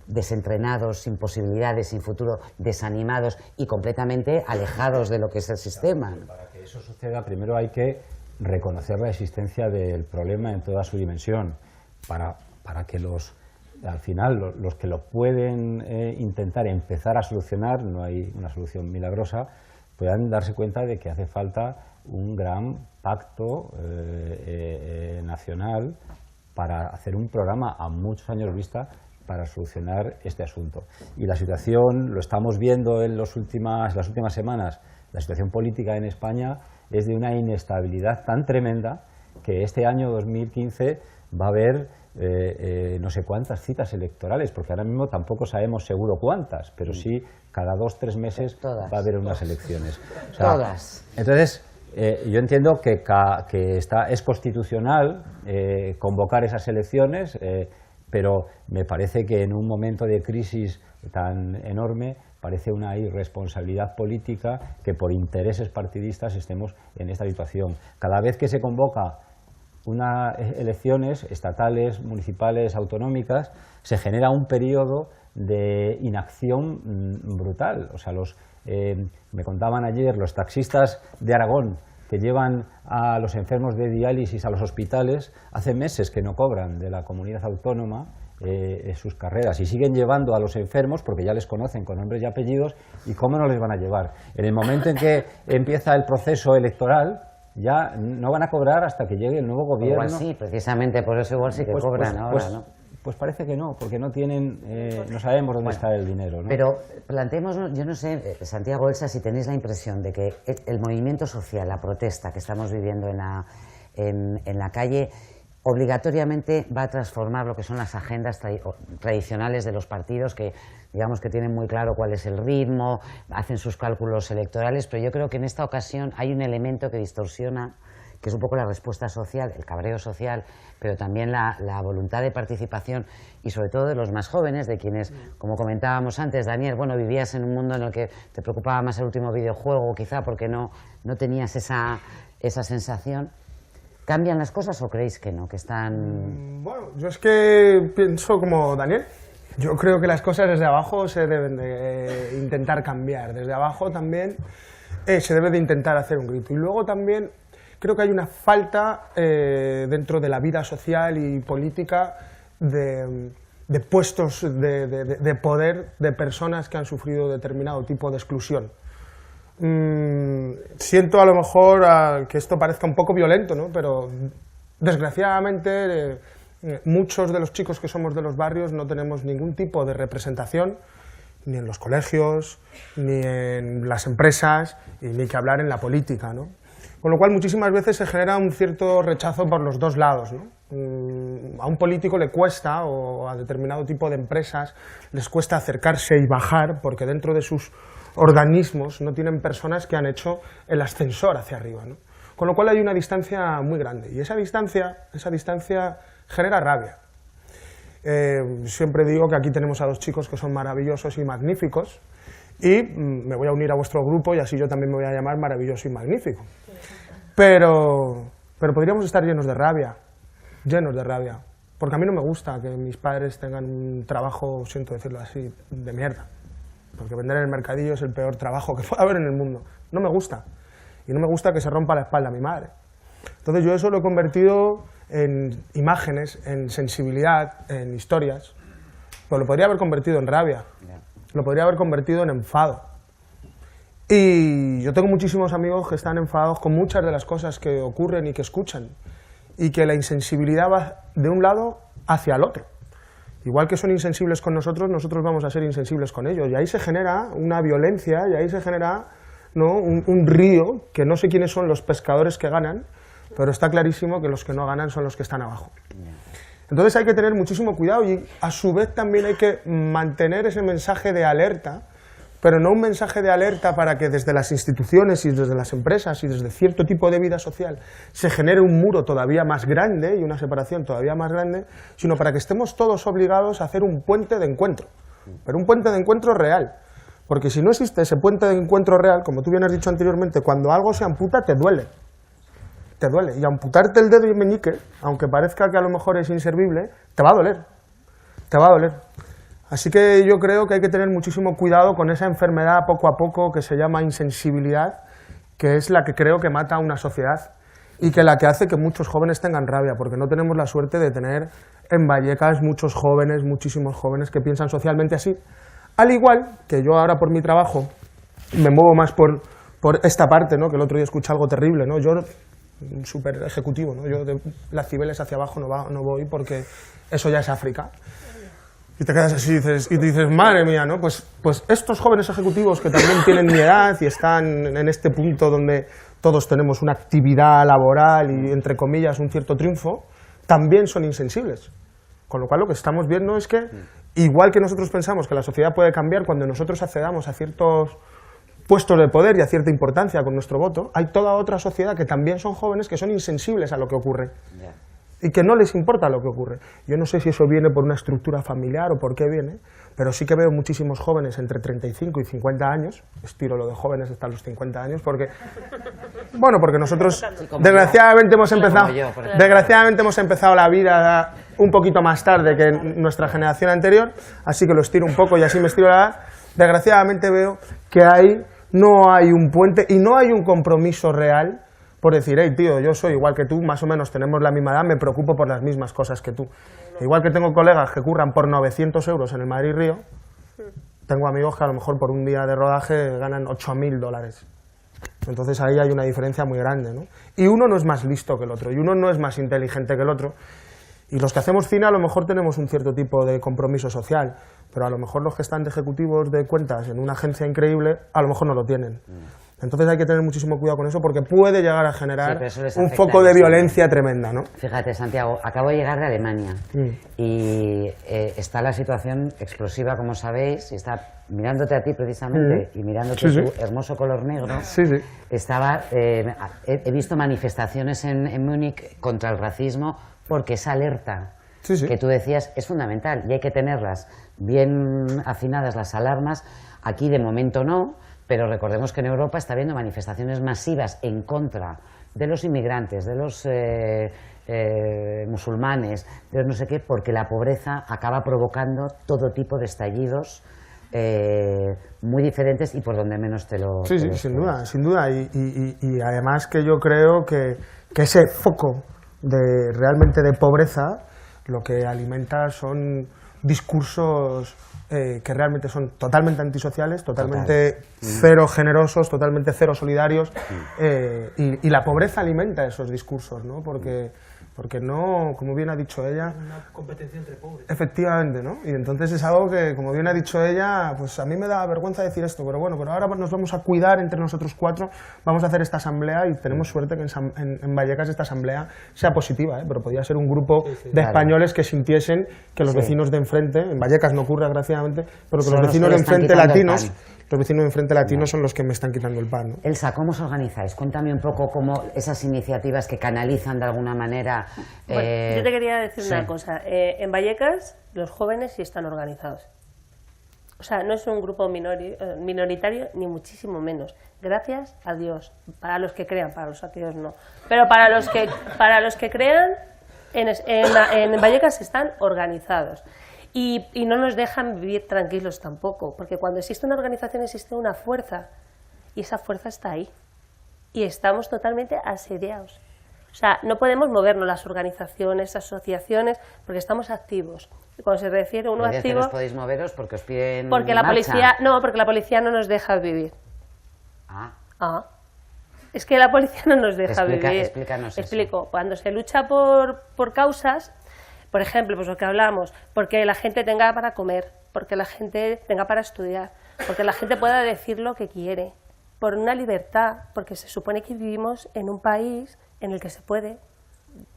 desentrenados, sin posibilidades, sin futuro, desanimados y completamente alejados de lo que es el sistema. Para que eso suceda, primero hay que reconocer la existencia del problema en toda su dimensión, para que al final los que lo pueden intentar empezar a solucionar, no hay una solución milagrosa, puedan darse cuenta de que hace falta un gran pacto nacional para hacer un programa a muchos años vista para solucionar este asunto. Y la situación, lo estamos viendo en las últimas semanas, la situación política en España es de una inestabilidad tan tremenda que este año 2015 va a haber no sé cuántas citas electorales, porque ahora mismo tampoco sabemos seguro cuántas, pero sí cada 2 o 3 meses va a haber unas elecciones. O sea, todas. Entonces, yo entiendo que es constitucional convocar esas elecciones, pero me parece que en un momento de crisis tan enorme parece una irresponsabilidad política que por intereses partidistas estemos en esta situación. Cada vez que se convoca unas elecciones estatales, municipales, autonómicas, se genera un periodo de inacción brutal. O sea, me contaban ayer los taxistas de Aragón que llevan a los enfermos de diálisis a los hospitales, hace meses que no cobran de la comunidad autónoma sus carreras y siguen llevando a los enfermos porque ya les conocen con nombres y apellidos, y cómo no les van a llevar. En el momento en que empieza el proceso electoral ya no van a cobrar hasta que llegue el nuevo gobierno. Igual sí, precisamente por eso igual sí que cobran ahora, ¿no? Pues parece que no, porque no tienen, no sabemos dónde está el dinero, ¿no? Pero planteemos, yo no sé, Santiago, Elsa, si tenéis la impresión de que el movimiento social, la protesta que estamos viviendo en la calle, obligatoriamente va a transformar lo que son las agendas tradicionales de los partidos, que digamos que tienen muy claro cuál es el ritmo, hacen sus cálculos electorales, pero yo creo que en esta ocasión hay un elemento que distorsiona, que es un poco la respuesta social, el cabreo social, pero también la voluntad de participación, y sobre todo de los más jóvenes, de quienes, como comentábamos antes, Daniel, bueno, vivías en un mundo en el que te preocupaba más el último videojuego, quizá porque no tenías esa sensación. ¿Cambian las cosas o creéis que no, que están...? Bueno, yo es que pienso como Daniel. Yo creo que las cosas desde abajo se deben de intentar cambiar. Desde abajo también se debe de intentar hacer un grito. Y luego también creo que hay una falta dentro de la vida social y política de puestos de poder de personas que han sufrido determinado tipo de exclusión. Siento a lo mejor que esto parezca un poco violento, ¿no? Pero desgraciadamente muchos de los chicos que somos de los barrios no tenemos ningún tipo de representación, ni en los colegios, ni en las empresas, y ni que hablar en la política, ¿no? Con lo cual muchísimas veces se genera un cierto rechazo por los dos lados, ¿no? A un político le cuesta, o a determinado tipo de empresas les cuesta acercarse y bajar, porque dentro de sus organismos no tienen personas que han hecho el ascensor hacia arriba, ¿no? Con lo cual hay una distancia muy grande, y esa distancia genera rabia. Siempre digo que aquí tenemos a 2 chicos que son maravillosos y magníficos, y me voy a unir a vuestro grupo y así yo también me voy a llamar maravilloso y magnífico. Pero podríamos estar llenos de rabia, porque a mí no me gusta que mis padres tengan un trabajo, siento decirlo así, de mierda. Porque vender en el mercadillo es el peor trabajo que puede haber en el mundo. No me gusta. Y no me gusta que se rompa la espalda a mi madre. Entonces yo eso lo he convertido en imágenes, en sensibilidad, en historias. Pero lo podría haber convertido en rabia. Lo podría haber convertido en enfado. Y yo tengo muchísimos amigos que están enfadados con muchas de las cosas que ocurren y que escuchan. Y que la insensibilidad va de un lado hacia el otro. Igual que son insensibles con nosotros, nosotros vamos a ser insensibles con ellos. Y ahí se genera una violencia, y ahí se genera ¿no? Un río que no sé quiénes son los pescadores que ganan, pero está clarísimo que los que no ganan son los que están abajo. Entonces hay que tener muchísimo cuidado y a su vez también hay que mantener ese mensaje de alerta, pero no un mensaje de alerta para que desde las instituciones y desde las empresas y desde cierto tipo de vida social se genere un muro todavía más grande y una separación todavía más grande, sino para que estemos todos obligados a hacer un puente de encuentro, pero un puente de encuentro real. Porque si no existe ese puente de encuentro real, como tú bien has dicho anteriormente, cuando algo se amputa te duele. Te duele. Y amputarte el dedo y el meñique, aunque parezca que a lo mejor es inservible, te va a doler. Te va a doler. Así que yo creo que hay que tener muchísimo cuidado con esa enfermedad poco a poco que se llama insensibilidad, que es la que creo que mata a una sociedad y que la que hace que muchos jóvenes tengan rabia, porque no tenemos la suerte de tener en Vallecas muchos jóvenes, muchísimos jóvenes que piensan socialmente así. Al igual que yo ahora por mi trabajo me muevo más por esta parte, ¿no? Que el otro día escuché algo terrible, ¿no? Yo, súper ejecutivo, ¿no? Yo de las Cibeles hacia abajo no voy porque eso ya es África. Y te quedas así y te dices, madre mía, ¿no? Pues estos jóvenes ejecutivos que también tienen mi edad y están en este punto donde todos tenemos una actividad laboral y, entre comillas, un cierto triunfo, también son insensibles. Con lo cual lo que estamos viendo es que, igual que nosotros pensamos que la sociedad puede cambiar cuando nosotros accedamos a ciertos puestos de poder y a cierta importancia con nuestro voto, hay toda otra sociedad que también son jóvenes que son insensibles a lo que ocurre. Y que no les importa lo que ocurre. Yo no sé si eso viene por una estructura familiar o por qué viene, pero sí que veo muchísimos jóvenes entre 35 y 50 años, estiro lo de jóvenes hasta los 50 años, porque nosotros desgraciadamente hemos empezado la vida un poquito más tarde que nuestra generación anterior, así que lo estiro un poco y así me estiro la edad. Desgraciadamente veo que no hay un puente y no hay un compromiso real por decir, hey tío, yo soy igual que tú, más o menos tenemos la misma edad, me preocupo por las mismas cosas que tú. Igual que tengo colegas que curran por 900 euros en el Madrid-Río, tengo amigos que a lo mejor por un día de rodaje ganan $8.000. Entonces ahí hay una diferencia muy grande, ¿no? Y uno no es más listo que el otro, y uno no es más inteligente que el otro. Y los que hacemos cine a lo mejor tenemos un cierto tipo de compromiso social, pero a lo mejor los que están de ejecutivos de cuentas en una agencia increíble, a lo mejor no lo tienen. Entonces hay que tener muchísimo cuidado con eso porque puede llegar a generar un foco de violencia tremenda, ¿no? Fíjate, Santiago, acabo de llegar de Alemania y está la situación explosiva, como sabéis, y está mirándote a ti precisamente y mirándote tu hermoso color negro. He visto manifestaciones en Múnich contra el racismo porque esa alerta que tú decías es fundamental y hay que tenerlas bien afinadas las alarmas. Aquí de momento no. Pero recordemos que en Europa está habiendo manifestaciones masivas en contra de los inmigrantes, de los musulmanes, de no sé qué, porque la pobreza acaba provocando todo tipo de estallidos muy diferentes y por donde menos te lo... Sí, sin duda. Y además que yo creo que ese foco realmente de pobreza lo que alimenta son discursos que realmente son totalmente antisociales, totalmente cero generosos, totalmente cero solidarios, y la pobreza alimenta esos discursos, ¿no? Porque no, como bien ha dicho ella... Una competencia entre pobres. Efectivamente, ¿no? Y entonces es algo que, como bien ha dicho ella, pues a mí me da vergüenza decir esto, pero bueno, pero ahora nos vamos a cuidar entre nosotros cuatro, vamos a hacer esta asamblea y tenemos suerte que en Vallecas esta asamblea sea positiva, pero podría ser un grupo de españoles que sintiesen que los vecinos de enfrente, en Vallecas no ocurre desgraciadamente, pero que los vecinos de enfrente latinos... Los vecinos de enfrente latinos son los que me están quitando el pan, ¿no? Elsa, ¿cómo os organizáis? Cuéntame un poco cómo esas iniciativas que canalizan de alguna manera... Bueno, yo te quería decir una cosa. En Vallecas los jóvenes sí están organizados. O sea, no es un grupo minoritario, ni muchísimo menos. Gracias a Dios. Para los que crean, para los ateos no. Pero para los que crean, en Vallecas están organizados. Y no nos dejan vivir tranquilos tampoco, porque cuando existe una organización existe una fuerza, y esa fuerza está ahí. Y estamos totalmente asediados. O sea, no podemos movernos las organizaciones, asociaciones, porque estamos activos. Y cuando se refiere a uno activo... ¿No podéis moveros porque os piden porque la policía no nos deja vivir. Es que la policía no nos deja vivir. Explícanos Explico. Cuando se lucha por causas... Por ejemplo, pues lo que hablamos, porque la gente tenga para comer, porque la gente tenga para estudiar, porque la gente pueda decir lo que quiere. por una libertad, porque se supone que vivimos en un país en el que se puede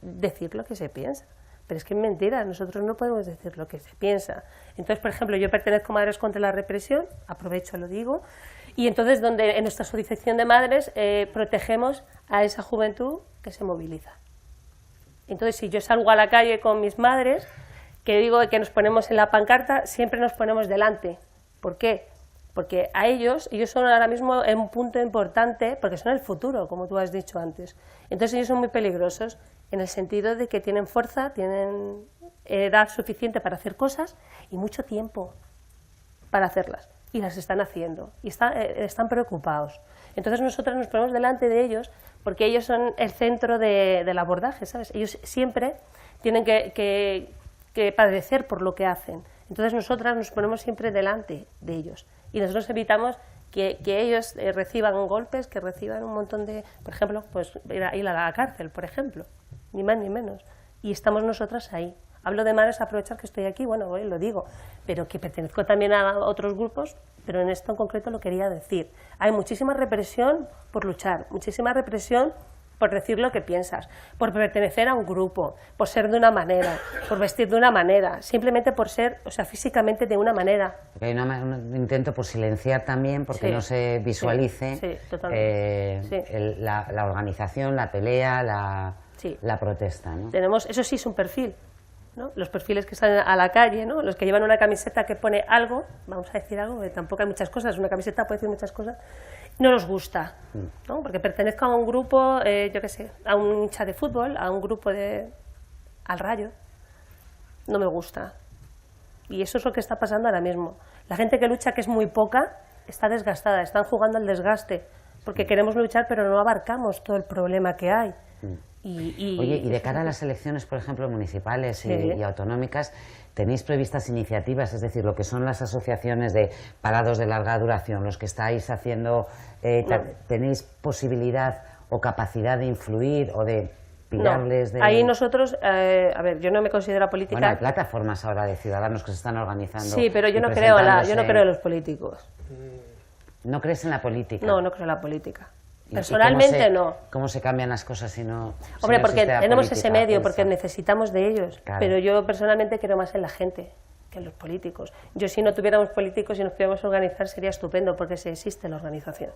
decir lo que se piensa. Pero es que es mentira, nosotros no podemos decir lo que se piensa. Entonces, por ejemplo, yo pertenezco a Madres contra la Represión, aprovecho, lo digo, y entonces donde en nuestra asociación de madres protegemos a esa juventud que se moviliza. Entonces, si yo salgo a la calle con mis madres, que digo que nos ponemos en la pancarta, siempre nos ponemos delante. ¿Por qué? Porque a ellos son ahora mismo en un punto importante, porque son el futuro, como tú has dicho antes. Entonces ellos son muy peligrosos en el sentido de que tienen fuerza, tienen edad suficiente para hacer cosas y mucho tiempo para hacerlas. Y las están haciendo, y están preocupados. Entonces nosotros nos ponemos delante de ellos porque ellos son el centro del abordaje, ¿sabes? Ellos siempre tienen que padecer por lo que hacen. Entonces nosotras nos ponemos siempre delante de ellos y nosotros evitamos que ellos reciban golpes, que reciban un montón de, por ejemplo, pues ir a la cárcel, por ejemplo, ni más ni menos. Y estamos nosotras ahí. Hablo de madres, aprovechar que estoy aquí, bueno, lo digo, pero que pertenezco también a otros grupos, pero en esto en concreto lo quería decir. Hay muchísima represión por luchar, muchísima represión por decir lo que piensas, por pertenecer a un grupo, por ser de una manera, por vestir de una manera, simplemente por ser, o sea, físicamente de una manera. Porque hay un intento por silenciar también, porque no se visualice la organización, la pelea, la protesta, ¿no? Tenemos, eso sí es un perfil, ¿no? Los perfiles que están a la calle, ¿no? Los que llevan una camiseta que pone algo, vamos a decir algo, que tampoco hay muchas cosas, una camiseta puede decir muchas cosas, no nos gusta, ¿no? Porque pertenezco a un grupo, yo qué sé, a un hincha de fútbol, a un grupo al Rayo, no me gusta. Y eso es lo que está pasando ahora mismo. La gente que lucha, que es muy poca, está desgastada, están jugando al desgaste, porque queremos luchar pero no abarcamos todo el problema que hay. Oye, y de cara a las elecciones, por ejemplo, municipales y autonómicas, ¿tenéis previstas iniciativas? Es decir, lo que son las asociaciones de parados de larga duración, los que estáis haciendo, ¿tenéis posibilidad o capacidad de influir o de pillarles? No, ahí nosotros, a ver, yo no me considero política. Bueno, hay plataformas ahora de ciudadanos que se están organizando. Sí, pero yo no creo en los políticos. ¿No crees en la política? No, no creo en la política. Personalmente no. ¿Cómo se cambian las cosas si no? Hombre, porque tenemos ese medio, porque necesitamos de ellos. Claro. Pero yo personalmente creo más en la gente que en los políticos. Yo, si no tuviéramos políticos y nos pudiéramos organizar, sería estupendo, porque sí existe la organización.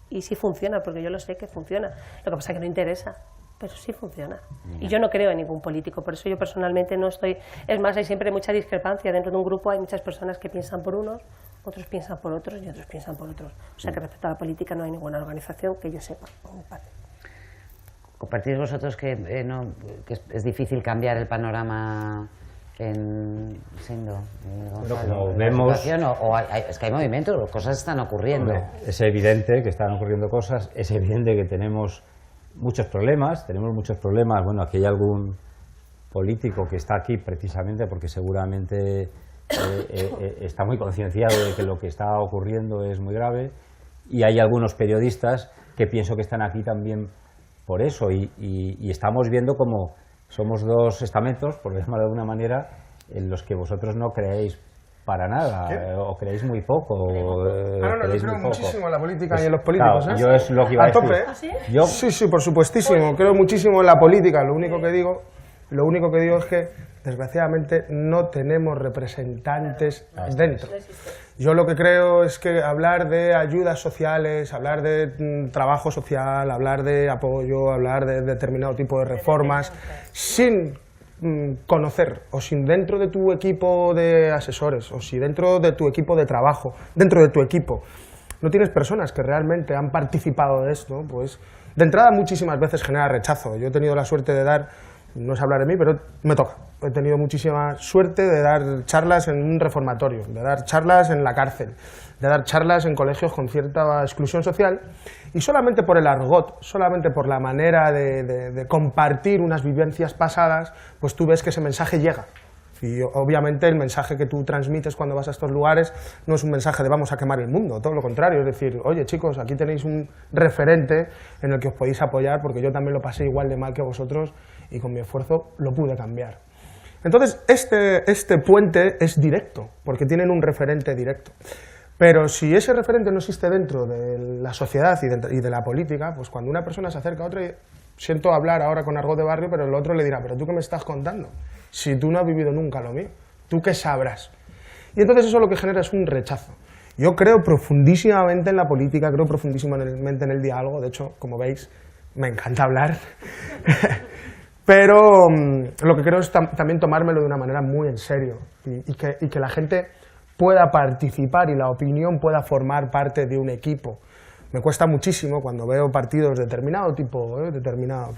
Y sí funciona, porque yo lo sé que funciona. Lo que pasa es que no interesa, pero sí funciona. Y yo no creo en ningún político, por eso yo personalmente no estoy. Es más, hay siempre mucha discrepancia. Dentro de un grupo hay muchas personas que piensan por unos, otros piensan por otros y otros piensan por otros. O sea que respecto a la política no hay ninguna organización que yo sepa. ¿Compartís vosotros que es difícil cambiar el panorama en Sendo? Como vemos, es que hay movimientos, cosas están ocurriendo. Hombre, es evidente que están ocurriendo cosas, es evidente que tenemos muchos problemas, bueno, aquí hay algún político que está aquí precisamente porque seguramente está muy concienciado de que lo que está ocurriendo es muy grave, y hay algunos periodistas que pienso que están aquí también por eso, y estamos viendo como somos dos estamentos, por decirlo de alguna manera, en los que vosotros no creéis para nada, o creéis muy poco. Yo creo muchísimo en la política y en los políticos. Claro, yo es lo que iba a decir. ¿Ah, sí? Sí, por supuestísimo. Creo muchísimo en la política. Lo único que digo es que, desgraciadamente, no tenemos representantes dentro. Yo lo que creo es que hablar de ayudas sociales, hablar de trabajo social, hablar de apoyo, hablar de determinado tipo de reformas, sin conocer, o sin dentro de tu equipo de asesores, o si dentro de tu equipo de trabajo, dentro de tu equipo, no tienes personas que realmente han participado de esto, pues de entrada muchísimas veces genera rechazo. Yo he tenido la suerte de dar, no es hablar de mí, pero me toca. He tenido muchísima suerte de dar charlas en un reformatorio, de dar charlas en la cárcel, de dar charlas en colegios con cierta exclusión social, y solamente por el argot, solamente por la manera de compartir unas vivencias pasadas, pues tú ves que ese mensaje llega. Y obviamente el mensaje que tú transmites cuando vas a estos lugares no es un mensaje de vamos a quemar el mundo, todo lo contrario, es decir, oye chicos, aquí tenéis un referente en el que os podéis apoyar, porque yo también lo pasé igual de mal que vosotros y con mi esfuerzo lo pude cambiar. Entonces este puente es directo, porque tienen un referente directo. Pero si ese referente no existe dentro de la sociedad y de la política, pues cuando una persona se acerca a otra, y siento hablar ahora con argot de barrio, pero el otro le dirá, pero ¿tú qué me estás contando? Si tú no has vivido nunca lo mío, ¿tú qué sabrás? Y entonces eso lo que genera es un rechazo. Yo creo profundísimamente en la política, creo profundísimamente en el diálogo, de hecho, como veis, me encanta hablar, pero lo que creo es también tomármelo de una manera muy en serio y que la gente pueda participar y la opinión pueda formar parte de un equipo. Me cuesta muchísimo cuando veo partidos de determinado tipo,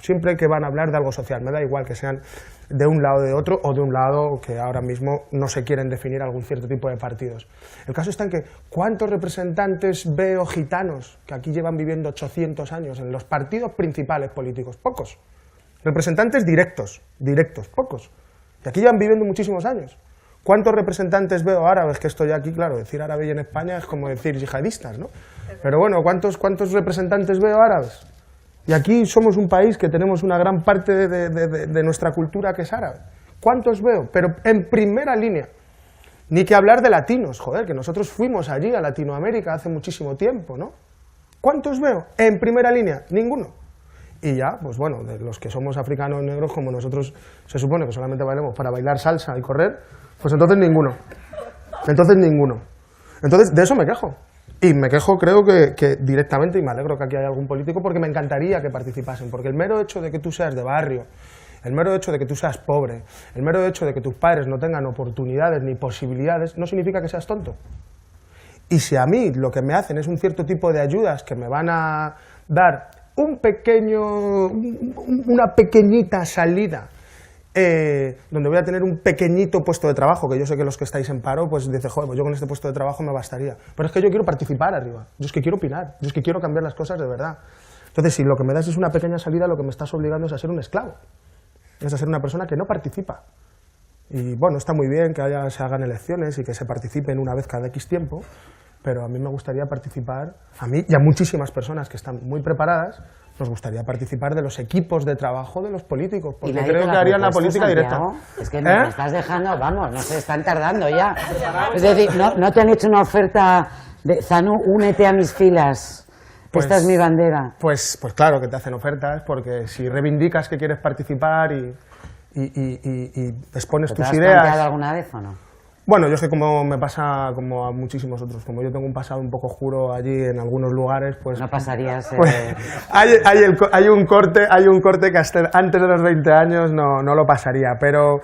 siempre que van a hablar de algo social, me da igual que sean de un lado o de otro, o de un lado que ahora mismo no se quieren definir algún cierto tipo de partidos. El caso está en que, ¿cuántos representantes veo gitanos que aquí llevan viviendo 800 años en los partidos principales políticos? Pocos. Representantes directos, pocos. Y aquí llevan viviendo muchísimos años. ¿Cuántos representantes veo árabes? Que esto ya aquí, claro, decir árabe en España es como decir yihadistas, ¿no? Pero bueno, ¿cuántos representantes veo árabes? Y aquí somos un país que tenemos una gran parte de nuestra cultura que es árabe. ¿Cuántos veo? Pero en primera línea. Ni que hablar de latinos, joder, que nosotros fuimos allí a Latinoamérica hace muchísimo tiempo, ¿no? ¿Cuántos veo? En primera línea, ninguno. Y ya, pues bueno, de los que somos africanos negros, como nosotros se supone que solamente bailamos para bailar salsa y correr, pues entonces ninguno. Entonces, de eso me quejo. Y me quejo, creo que directamente, y me alegro que aquí haya algún político, porque me encantaría que participasen, porque el mero hecho de que tú seas de barrio, el mero hecho de que tú seas pobre, el mero hecho de que tus padres no tengan oportunidades ni posibilidades, no significa que seas tonto. Y si a mí lo que me hacen es un cierto tipo de ayudas que me van a dar una pequeñita salida, donde voy a tener un pequeñito puesto de trabajo, que yo sé que los que estáis en paro, pues dice, joder, pues yo con este puesto de trabajo me bastaría. Pero es que yo quiero participar arriba, yo es que quiero opinar, yo es que quiero cambiar las cosas de verdad. Entonces, si lo que me das es una pequeña salida, lo que me estás obligando es a ser un esclavo, es a ser una persona que no participa. Y bueno, está muy bien que se hagan elecciones y que se participen una vez cada X tiempo, pero a mí me gustaría participar, a mí y a muchísimas personas que están muy preparadas, nos gustaría participar de los equipos de trabajo de los políticos, porque creo que harían la política directa. Es que me estás dejando, vamos, no se están tardando ya. Es decir, no te han hecho una oferta de Zanu, únete a mis filas, esta es mi bandera. Pues claro que te hacen ofertas, porque si reivindicas que quieres participar y expones tus ideas... ¿Te has planteado alguna vez o no? Bueno, yo es que como me pasa como a muchísimos otros, como yo tengo un pasado un poco oscuro allí en algunos lugares, pues... No pasarías... Pues, hay un corte que hasta antes de los 20 años no lo pasaría, pero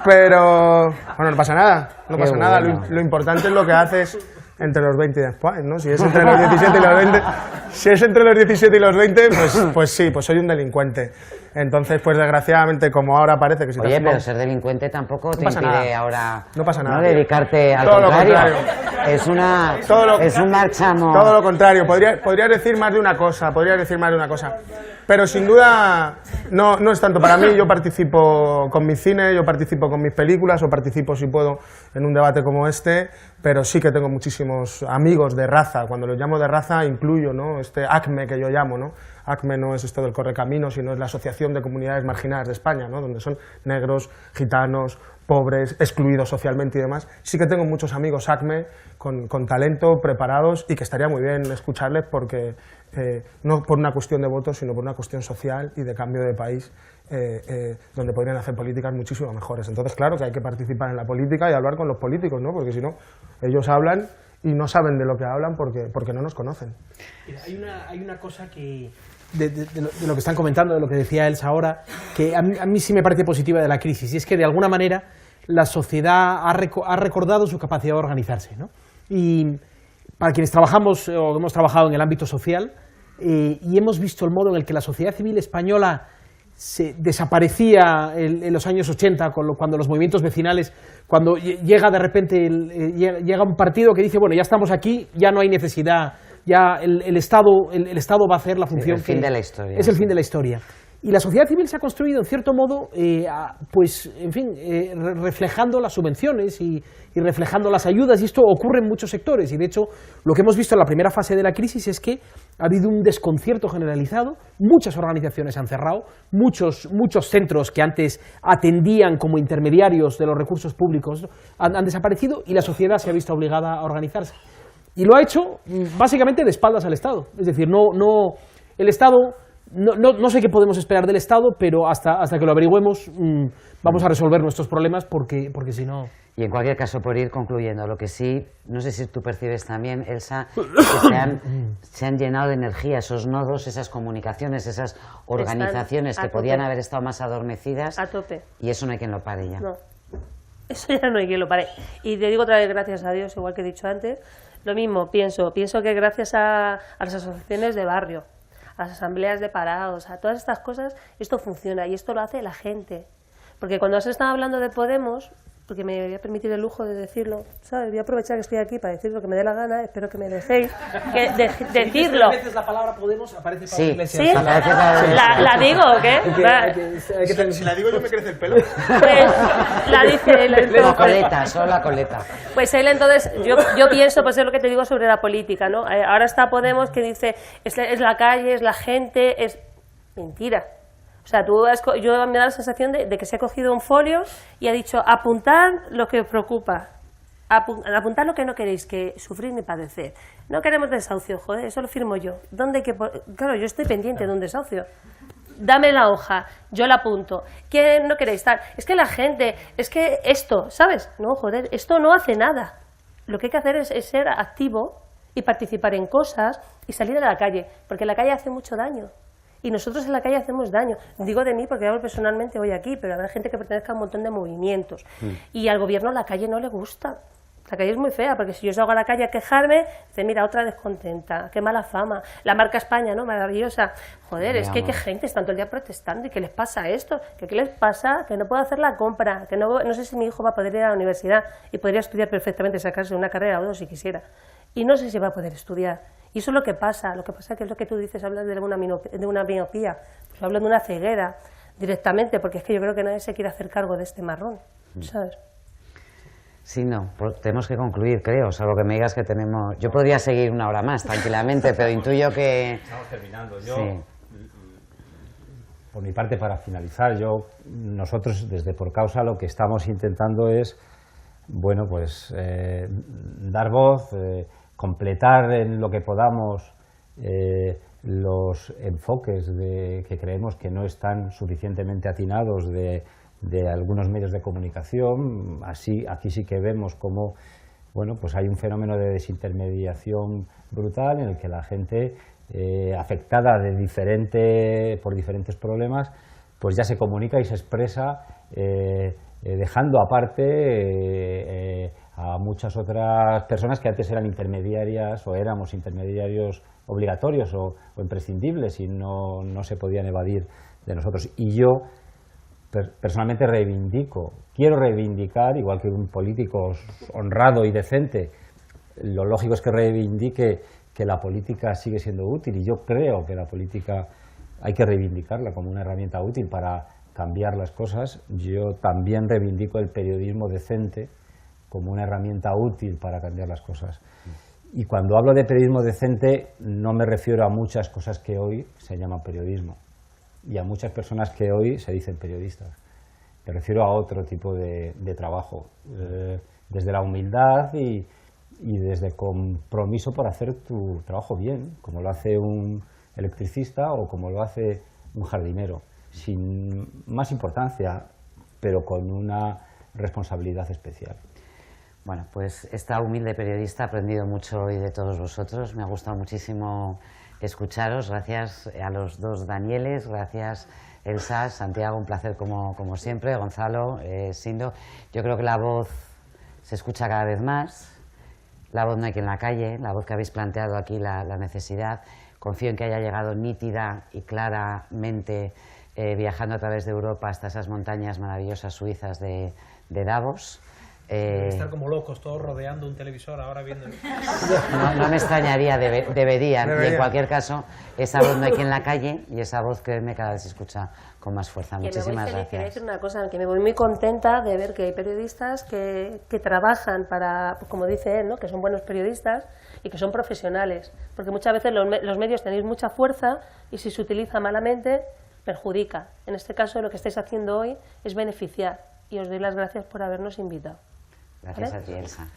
bueno, no pasa nada, Bueno. Lo importante es lo que haces entre los 20 y después, ¿no? Si es entre los 17 y los 20, pues sí, pues soy un delincuente. Entonces, pues desgraciadamente, como ahora parece que si Oye, pero ser delincuente tampoco te impide ahora no pasa nada. no dedicarte al todo contrario. Lo contrario. Es un marchamo. Todo lo contrario. Podría decir más de una cosa, Pero sin duda no es tanto para mí. Yo participo con mi cine, yo participo con mis películas, o participo, si puedo, en un debate como este, pero sí que tengo muchísimos amigos de raza. Cuando los llamo de raza incluyo, ¿no?, este ACME que yo llamo, ¿no? ACME no es esto del Correcaminos, sino es la Asociación de Comunidades Marginadas de España, ¿no?, donde son negros, gitanos, pobres, excluidos socialmente y demás. Sí que tengo muchos amigos ACME con talento, preparados, y que estaría muy bien escucharles porque, no por una cuestión de votos, sino por una cuestión social y de cambio de país, donde podrían hacer políticas muchísimo mejores. Entonces, claro que hay que participar en la política y hablar con los políticos, ¿no?, porque si no, ellos hablan y no saben de lo que hablan porque no nos conocen. Hay una cosa que... De lo que están comentando, de lo que decía Elsa ahora, que a mí sí me parece positiva de la crisis, y es que de alguna manera la sociedad ha recordado su capacidad de organizarse, ¿no? Y para quienes trabajamos o hemos trabajado en el ámbito social, y hemos visto el modo en el que la sociedad civil española se desaparecía en los años 80, cuando los movimientos vecinales, cuando llega de repente llega un partido que dice, bueno, ya estamos aquí, ya no hay necesidad, ya el Estado va a hacer la función. Es el fin de la historia. Es el fin de la historia. Y la sociedad civil se ha construido, en cierto modo, pues, en fin, reflejando las subvenciones y reflejando las ayudas, y esto ocurre en muchos sectores. Y, de hecho, lo que hemos visto en la primera fase de la crisis es que ha habido un desconcierto generalizado, muchas organizaciones han cerrado, muchos centros que antes atendían como intermediarios de los recursos públicos han desaparecido, y la sociedad se ha visto obligada a organizarse. Y lo ha hecho, básicamente, de espaldas al Estado. Es decir, el Estado... No sé qué podemos esperar del Estado, pero hasta que lo averigüemos vamos a resolver nuestros problemas, porque si no... Y en cualquier caso, por ir concluyendo, lo que sí, no sé si tú percibes también, Elsa, que se han llenado de energía esos nodos, esas comunicaciones, esas organizaciones que podían haber estado más adormecidas. A tope. Y eso no hay quien lo pare ya. No, eso ya no hay quien lo pare. Y te digo otra vez, gracias a Dios, igual que he dicho antes, lo mismo, pienso que gracias a las asociaciones de barrio, a las asambleas de parados, a todas estas cosas, esto funciona, y esto lo hace la gente. Porque cuando se estaba hablando de Podemos, porque me voy a permitir el lujo de decirlo, ¿sabes? Voy a aprovechar que estoy aquí para decir lo que me dé la gana, espero que me dejéis decirlo. Si veces la palabra Podemos aparece para sí, la Iglesia. ¿Sí? ¿La digo o qué? Si la digo yo me crece el pelo. Pues la dice él. La coleta, solo la coleta. Pues él, entonces, yo pienso, pues es lo que te digo sobre la política, ¿no? Ahora está Podemos que dice, es la calle, es la gente, es mentira. O sea, yo me da la sensación de que se ha cogido un folio y ha dicho, apuntad lo que os preocupa, apuntad lo que no queréis, que sufrir ni padecer. No queremos desahucio, joder, eso lo firmo yo. Claro, yo estoy pendiente de un desahucio. Dame la hoja, yo la apunto. ¿Qué no queréis tal? Es que la gente, es que esto, ¿sabes? No, joder, esto no hace nada. Lo que hay que hacer es ser activo y participar en cosas y salir a la calle, porque la calle hace mucho daño. Y nosotros en la calle hacemos daño. Digo de mí porque hablo personalmente hoy aquí, pero habrá gente que pertenezca a un montón de movimientos. Y al gobierno la calle no le gusta. La calle es muy fea, porque si yo salgo a la calle a quejarme, dice, mira, otra descontenta, qué mala fama. La marca España, ¿no? Maravillosa. Joder, es que qué gente, están todo el día protestando. ¿Y qué les pasa esto? ¿Qué les pasa? Que no puedo hacer la compra, que no sé si mi hijo va a poder ir a la universidad y podría estudiar perfectamente, sacarse una carrera o dos si quisiera. Y no sé si va a poder estudiar. Y eso es lo que pasa que es lo que tú dices, hablas de una miopía, pues hablo de una ceguera directamente, porque es que yo creo que nadie se quiere hacer cargo de este marrón, ¿sabes? Sí, no, tenemos que concluir, creo, salvo que me digas que tenemos... Yo podría seguir una hora más, tranquilamente, pero intuyo que... Estamos terminando. Sí. Por mi parte, para finalizar, nosotros desde Por Causa lo que estamos intentando es, bueno, pues dar voz, completar en lo que podamos los enfoques que creemos que no están suficientemente atinados de algunos medios de comunicación. Aquí sí que vemos cómo, bueno, pues hay un fenómeno de desintermediación brutal en el que la gente afectada por diferentes problemas, pues ya se comunica y se expresa dejando aparte a muchas otras personas que antes eran intermediarias o éramos intermediarios obligatorios o imprescindibles y no se podían evadir de nosotros. Y yo personalmente quiero reivindicar, igual que un político honrado y decente, lo lógico es que reivindique que la política sigue siendo útil, y yo creo que la política hay que reivindicarla como una herramienta útil para cambiar las cosas. Yo también reivindico el periodismo decente como una herramienta útil para cambiar las cosas. Y cuando hablo de periodismo decente no me refiero a muchas cosas que hoy se llaman periodismo y a muchas personas que hoy se dicen periodistas. Me refiero a otro tipo de trabajo, desde la humildad y desde el compromiso por hacer tu trabajo bien, como lo hace un electricista o como lo hace un jardinero, sin más importancia, pero con una responsabilidad especial. Bueno, pues esta humilde periodista ha aprendido mucho hoy de todos vosotros. Me ha gustado muchísimo escucharos. Gracias a los dos Danieles, gracias Elsa, Santiago, un placer como siempre, Gonzalo, Sindo. Yo creo que la voz se escucha cada vez más, la voz no hay que en la calle, la voz que habéis planteado aquí, la necesidad. Confío en que haya llegado nítida y claramente viajando a través de Europa hasta esas montañas maravillosas suizas de Davos. Estar como locos, todos rodeando un televisor, ahora viendo... No me extrañaría, deberían. Y en cualquier caso, esa voz no hay quien la calle y esa voz, créeme, cada vez se escucha con más fuerza. Muchísimas gracias. Quería decir una cosa, que me voy muy contenta de ver que hay periodistas que trabajan para, como dice él, ¿no?, que son buenos periodistas y que son profesionales. Porque muchas veces los medios tenéis mucha fuerza y si se utiliza malamente, perjudica. En este caso, lo que estáis haciendo hoy es beneficiar. Y os doy las gracias por habernos invitado. Gracias a ti, Elsa.